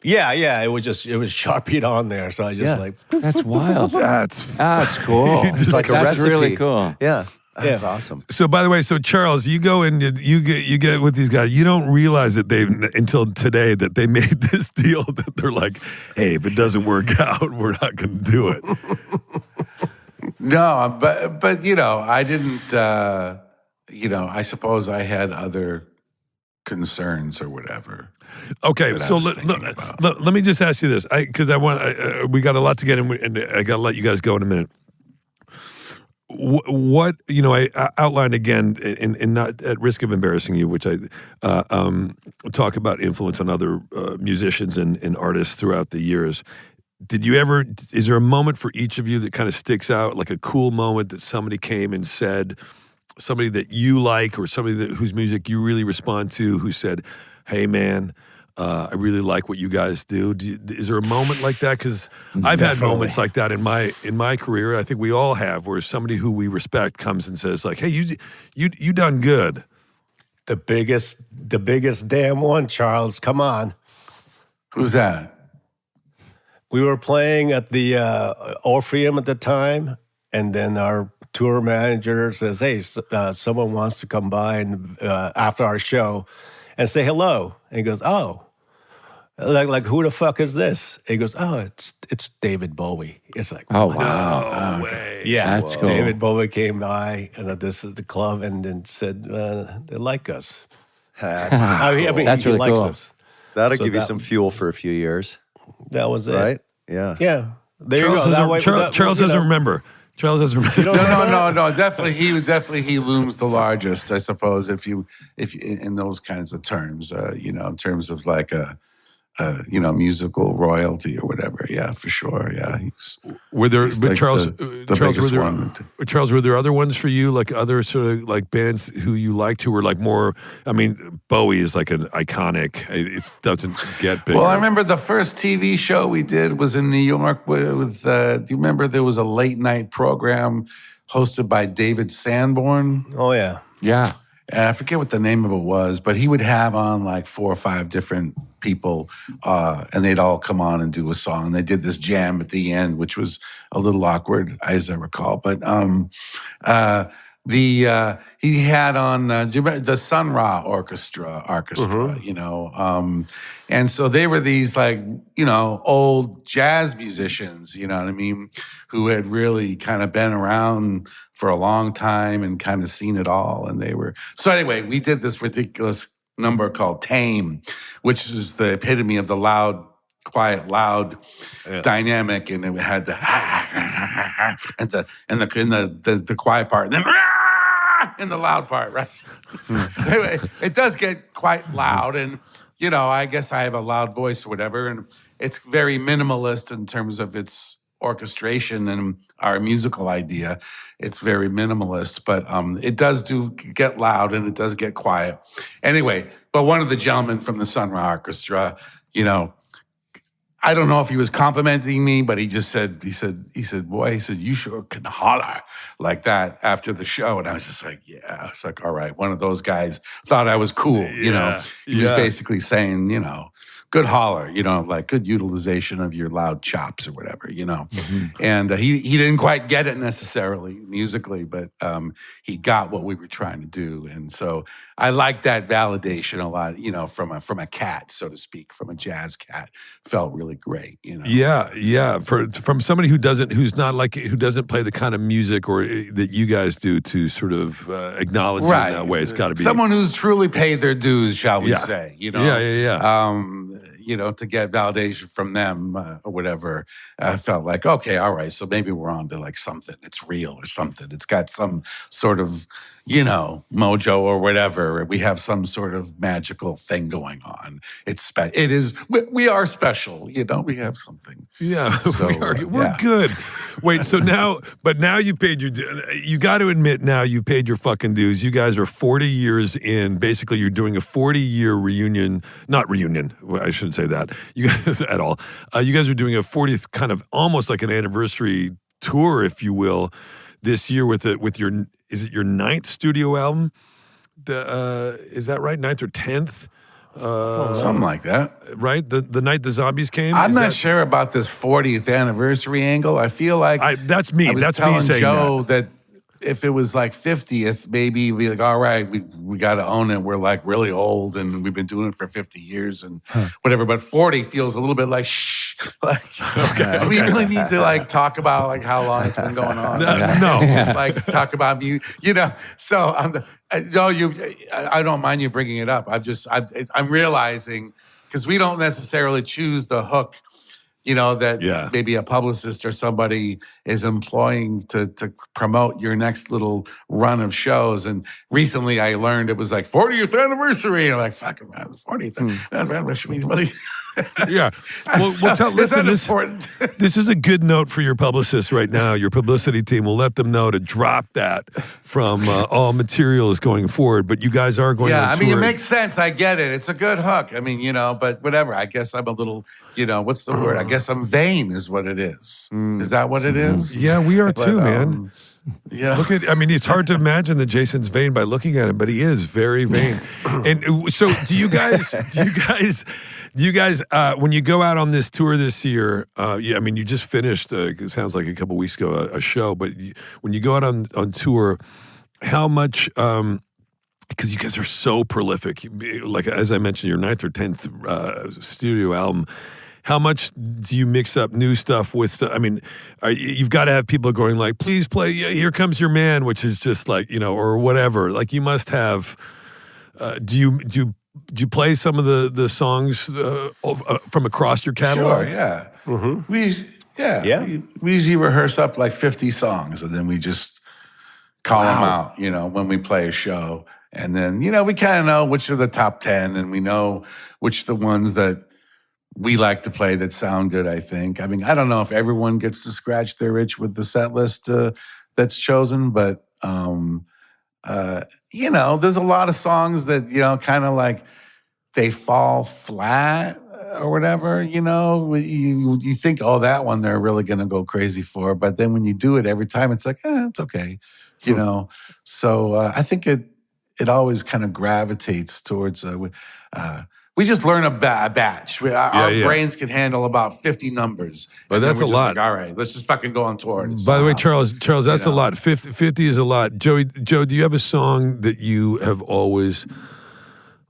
Yeah. It was Sharpied on there, so I just That's wild. That's cool. It's like a That's recipe. really cool. Yeah. That's awesome. So, by the way, Charles, you go and you get with these guys. You don't realize that until today that they made this deal that they're like, hey, if it doesn't work out, we're not going to do it. No, but I didn't. I suppose I had other concerns or whatever. Okay, so let me just ask you this, because we got a lot to get in, and I got to let you guys go in a minute. What I outlined again, and not at risk of embarrassing you, which I talk about influence on other musicians and artists throughout the years. Is there a moment for each of you that kind of sticks out, like a cool moment that somebody came and said, somebody that you like or somebody whose music you really respond to, who said, hey man, I really like what you guys do. Is there a moment like that? Because I've had moments like that in my career. I think we all have, where somebody who we respect comes and says, like, "Hey, you done good." The biggest damn one, Charles. Come on. Who's that? We were playing at the Orpheum at the time, and then our tour manager says, "Hey, someone wants to come by and after our show and say hello." And he goes, "Oh, like who the fuck is this?" And he goes, "Oh, it's David Bowie." It's like, oh wow, no way. Yeah, that's cool. David Bowie came by and this is the club and then said they like us. I mean, That's he really likes cool. us. That'll give you some fuel for a few years, That was it. right? Yeah. Yeah. There Charles you go. That way, Charles doesn't remember. Charles doesn't remember. No. Definitely, he looms the largest, I suppose. If you in those kinds of terms, in terms of like a musical royalty or whatever. Yeah, for sure. Yeah, Were there, he's but like Charles, the Charles, biggest were there, one. Charles, were there other ones for you, like other sort of like bands who you liked who were like more? I mean, Bowie is like an iconic. It doesn't get big. Well, I remember the first TV show we did was in New York with do you remember there was a late night program hosted by David Sanborn? Oh, yeah. Yeah. And I forget what the name of it was, but he would have on like 4 or 5 different people, and they'd all come on and do a song. They did this jam at the end, which was a little awkward, as I recall. But he had on the Sun Ra Orchestra, and so they were these like old jazz musicians, you know what I mean, who had really kind of been around for a long time and kind of seen it all, and they were so anyway. We did this ridiculous number called Tame, which is the epitome of the loud, quiet, loud dynamic, and it had the and the quiet part, and then in the loud part, right? Anyway, it does get quite loud, and I guess I have a loud voice or whatever, and it's very minimalist in terms of its orchestration and our musical idea. It's very minimalist, but it does get loud and it does get quiet. Anyway, but one of the gentlemen from the Sun Ra Orchestra, I don't know if he was complimenting me, but he just said, boy, you sure can holler like that after the show. And I was just like, yeah. It's like, all right. One of those guys thought I was cool, He was basically saying, good holler, like good utilization of your loud chops or whatever, Mm-hmm. And he didn't quite get it necessarily musically, but he got what we were trying to do. And so I like that validation a lot, from a cat, so to speak, from a jazz cat. Felt really great, Yeah. From somebody who doesn't play the kind of music or that you guys do to sort of acknowledge it in that way. It's got to be someone who's truly paid their dues, shall we say? To get validation from them or whatever. I felt like, okay, all right, so maybe we're on to like something. It's real or something. It's got some sort of, mojo or whatever. We have some sort of magical thing going on. It is. We are special. We have something. Yeah, so, we're good. Wait, so now you paid you got to admit now you paid your fucking dues. You guys are 40 years in. Basically, you're doing a 40-year reunion. Not reunion. I shouldn't say that. You guys at all. You guys are doing a 40th kind of almost like an anniversary tour, if you will, this year with your. Is it your 9th studio album? Is that right? 9th or 10th? Something like that. Right? The night the zombies came? I'm not sure about this 40th anniversary angle. I feel like that's me. That's me saying Joe that if it was like 50th, maybe we'd be like, all right, we got to own it. We're like really old and we've been doing it for 50 years and whatever. But 40 feels a little bit like, shh. Like, do we really need to like talk about like how long it's been going on? No. Just like talk about you, So I don't mind you bringing it up. I'm realizing because we don't necessarily choose the hook. That maybe a publicist or somebody is employing to promote your next little run of shows. And recently I learned it was like 40th anniversary. And I'm like, fucking man, 40th anniversary. Yeah. Well, listen, this is a good note for your publicist right now. Your publicity team will let them know to drop that from all materials going forward. But you guys are going on tour. It makes sense. I get it. It's a good hook. But whatever. I guess I'm a little, what's the word? I guess I'm vain is what it is. Is that what it is? Yeah, we are too, man. Yeah. It's hard to imagine that Jason's vain by looking at him, but he is very vain. And so do you guys, when you go out on this tour this year, you just finished, it sounds like a couple weeks ago, a show, but when you go out on tour, how much, because you guys are so prolific, like as I mentioned, your 9th or 10th studio album, how much do you mix up new stuff with stuff? You've got to have people going like, please play Here Comes Your Man, which is just like, or whatever. Like you must have, do you play some of the songs from across your catalog? Sure, yeah. Mm-hmm. We usually rehearse up like 50 songs and then we just call them out, when we play a show. And then, we kind of know which are the top 10 and we know which are the ones that we like to play that sound good, I think. I don't know if everyone gets to scratch their itch with the set list that's chosen, but, there's a lot of songs that, kind of like they fall flat or whatever, you think, oh, that one they're really going to go crazy for. But then when you do it every time, it's like, it's okay, So I think it always kind of gravitates towards we just learn a batch. Our yeah. brains can handle about 50 numbers. But And then that's we're a just lot. Like, all right, let's just fucking go on tour. By the way, Charles, that's a lot. 50 is a lot. Joe, do you have a song that you have always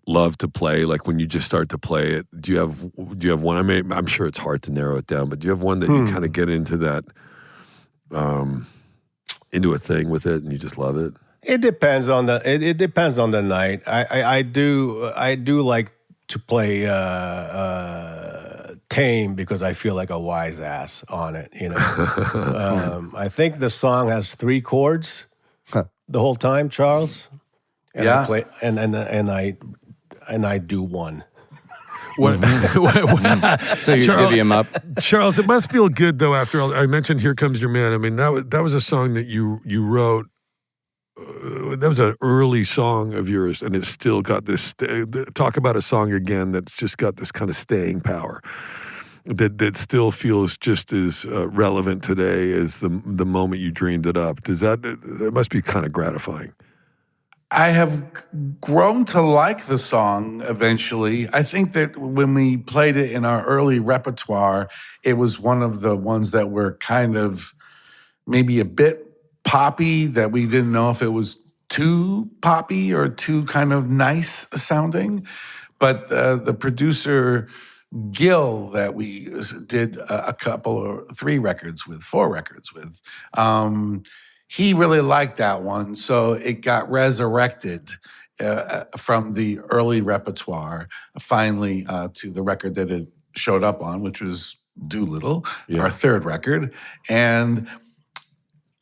loved to play? Like when you just start to play it, do you have one? I mean, I'm sure it's hard to narrow it down, but do you have one that you kind of get into that, into a thing with it, and you just love it? It depends on the it depends on the night. I do like to play Tame because I feel like a wise ass on it. You know, I think the song has 3 chords the whole time, Charles. And Yeah. I play, and I do one. So you divvy them up. Charles, it must feel good though. After all, I mentioned "Here Comes Your Man." I mean, that was a song that you wrote. That was an early song of yours, and it's still got this. Talk about a song again that's just got this kind of staying power. That still feels just as relevant today as the moment you dreamed it up. That must be kind of gratifying. I have grown to like the song eventually. I think that when we played it in our early repertoire, it was one of the ones that were kind of maybe a bit poppy, that we didn't know if it was too poppy or too kind of nice sounding. But the producer, Gil, that we did a couple or 4 records with, he really liked that one, so it got resurrected from the early repertoire finally to the record that it showed up on, which was Doolittle, our 3rd record. And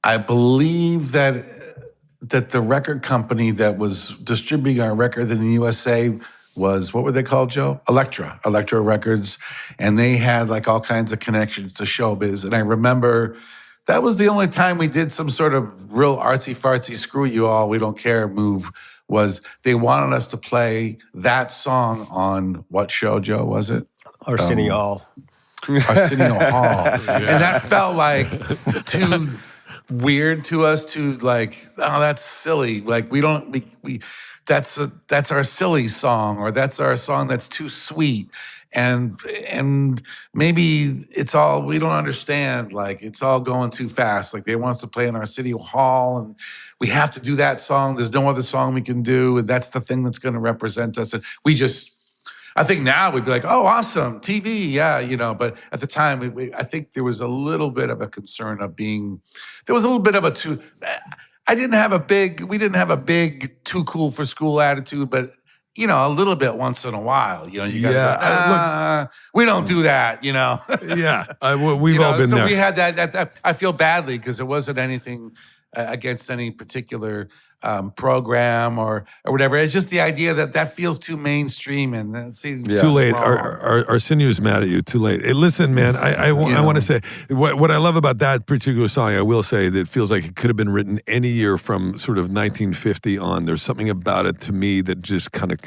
I believe that the record company that was distributing our record in the USA was, what were they called, Joe? Elektra Records. And they had like all kinds of connections to showbiz. And I remember that was the only time we did some sort of real artsy-fartsy, screw you all, we don't care move, was they wanted us to play that song on what show, Joe, was it? Arsenio Hall. Arsenio Hall. And that felt like too weird to us, to like, oh, that's silly. Like we that's our silly song, or that's our song that's too sweet. And maybe it's all, we don't understand, like it's all going too fast. Like they want us to play in our city hall and we have to do that song. There's no other song we can do. And that's the thing that's going to represent us. And I think now we'd be like, oh, awesome, TV, yeah, you know. But at the time, I think there was a little bit of a concern of there was a little bit of we didn't have a big too cool for school attitude, but you know, a little bit once in a while, you know, you gotta go, we don't do that, you know. We've all been there. So we had that. I feel badly because it wasn't anything against any particular program or whatever. It's just the idea that feels too mainstream and it seems too late. Arsenio's mad at you. Too late. Hey, listen, man. I want to say what I love about that particular song. I will say that it feels like it could have been written any year from sort of 1950 on. There's something about it to me that just kind of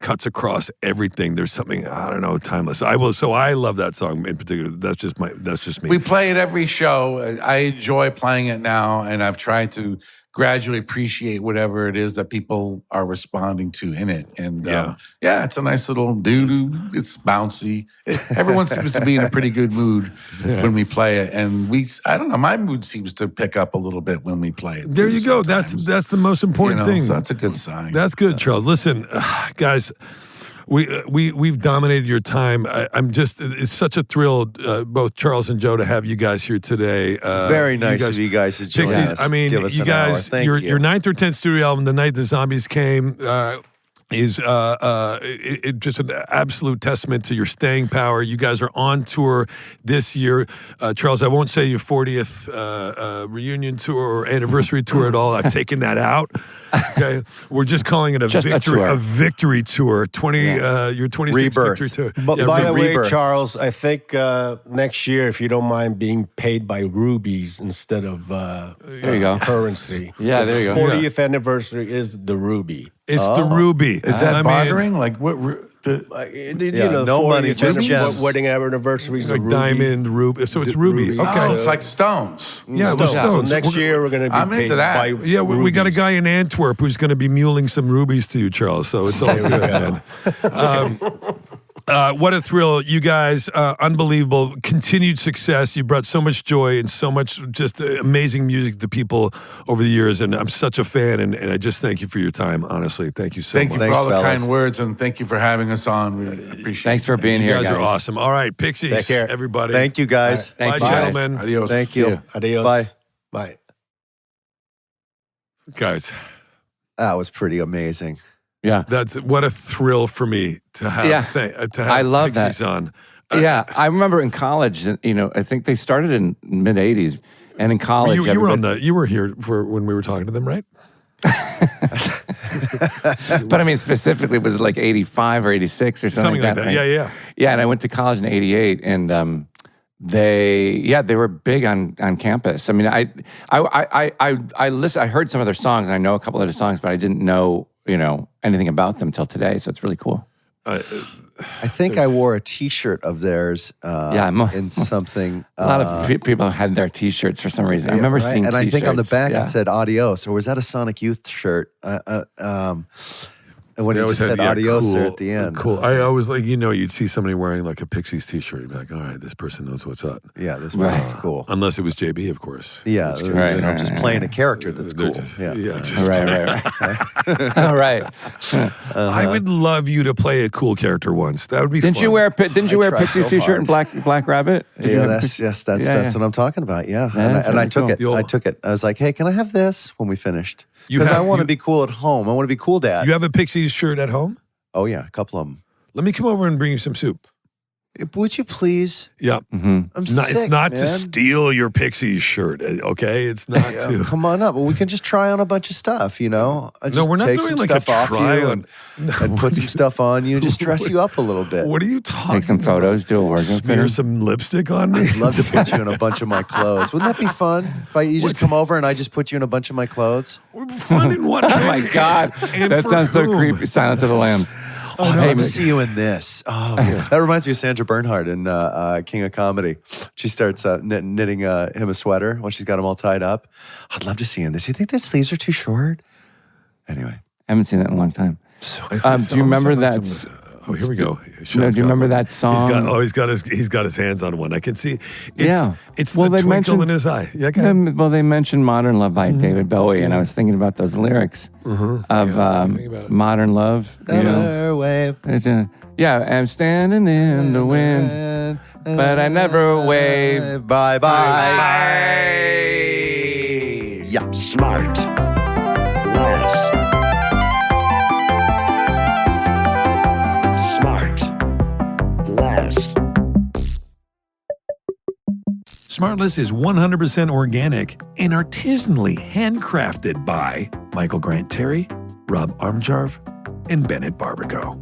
cuts across everything. There's something, I don't know, timeless. So I love that song in particular. That's just me. We play it every show. I enjoy playing it now, and I've tried to gradually appreciate whatever it is that people are responding to in it. And it's a nice little doo-doo. It's bouncy. Everyone seems to be in a pretty good mood when we play it. And I don't know, my mood seems to pick up a little bit when we play it. There you go. That's the most important thing. So that's a good sign. That's good, Charles. Listen, guys, we've dominated your time. It's such a thrill, both Charles and Joe, to have you guys here today. Very nice of you guys to join Pixies, us. I mean, Give us you an hour. guys, Thank your you. 9th or 10th studio album, The Night the Zombies Came, is just an absolute testament to your staying power. You guys are on tour this year. Charles, I won't say your 40th reunion tour or anniversary tour at all. I've taken that out. Okay, we're just calling it a victory tour. Your 26th Rebirth. victory tour. But by the way, rebirth. Charles, I think next year, if you don't mind being paid by rubies instead of There you go. currency. Yeah, there you go. 40th anniversary is the ruby. It's the ruby. Is that bartering? Like what? no money, just gems. Wedding anniversary is Like ruby. diamond, ruby. So it's ruby. ruby. Okay. Oh, it's like stones. Yeah, Stones. we're stones. So next year we're going to be I'm paid into that. by Yeah, we got a rubies. guy in Antwerp who's going to be muling some rubies to you, Charles. So it's all good, man. What a thrill, you guys. Unbelievable. Continued success. You brought so much joy and so much just amazing music to people over the years. And I'm such a fan. And I just thank you for your time, honestly. Thank you so Thank much. you for Thanks, all the fellas. kind words, and thank you for having us on. We appreciate it. Thanks for being You here, guys are awesome. All right, Pixies, Take care. everybody. Thank you, guys. Thanks, Bye, guys. gentlemen. Adios. Thank See you. you. Adios. Bye. Bye. Guys, That was pretty amazing. Yeah. that's what a thrill for me to have, Yeah. to have I love that. Pixies on. Yeah, I remember in college, I think they started in mid '80s, and in college, You were here for when we were talking to them, right? but I mean specifically, was it like '85 or '86 or something Something like that. right? Yeah. Yeah, and I went to college in '88, and they were big on campus. I mean, I listened, I heard some of their songs, and I know a couple of their songs, but I didn't know anything about them till today. So it's really cool. I think I wore a T-shirt of theirs. In something. A lot of people had their T-shirts for some reason. I remember seeing and T-shirts. I think on the back yeah. it said "Adios," or was that a Sonic Youth shirt? And when They it always just had, said yeah, "Adios" cool, there at the end. Cool. I always you'd see somebody wearing like a Pixies T-shirt. You'd be like, all right, this person knows what's up. Yeah, this Right. one's cool. Unless it was JB, of course. Yeah, Which Right, just right, playing right. a character that's they're cool. just- Yeah. just- Right. All right. I would love you to play a cool character once. That would be Didn't fun. you wear a try Pixies so T-shirt hard. and Black Rabbit? Did you Yeah, have a that's Pixies- that's Yeah. what I'm talking about. Yeah, That's and I really took cool. it. The old- I took it. I was like, "Hey, can I have this?" When we finished, You because I have- want to you- be cool at home. I want to be cool, Dad. You have a Pixies shirt at home? Oh yeah, a couple of them. Let me come over and bring you some soup. Would you please? Yeah. I'm It's sick, not to man. steal your Pixies shirt, okay? It's not Yeah, to. come on up. We can just try on a bunch of stuff, I No, just we're not take doing some like a stuff off try you on. and put some stuff on you, just dress you up a little bit. What are you talking Take some photos, do a wardrobe Smear fitting. some lipstick on me? I'd love to put you in a bunch of my clothes. Wouldn't that be fun? If you just come over and I just put you in a bunch of my clothes? Fun in what Oh my God, And that for sounds so whom? creepy. Silence of the Lambs. Oh, I'd hey, love to Mick. see you in this. Oh, that reminds me of Sandra Bernhard in King of Comedy. She starts knitting him a sweater while she's got him all tied up. I'd love to see you in this. You think the sleeves are too short? Anyway. I haven't seen that in a long time. I think Do you remember somebody- that? Oh, here we go. No, do you remember that song? He's got his hands on one. I can see. It's, Yeah. It's Well, the they twinkle mentioned- in his eye. Yeah, go ahead. Well, they mentioned "Modern Love" by David Bowie, and I was thinking about those lyrics of think about it. "Modern Love." You know? Never wave. I'm standing in the wind, but I never wave. Bye bye. Yeah. SmartLess. SmartLess is 100% organic and artisanally handcrafted by Michael Grant Terry, Rob Armjarv, and Bennett Barbago.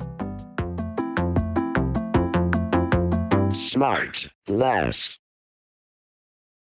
SmartLess.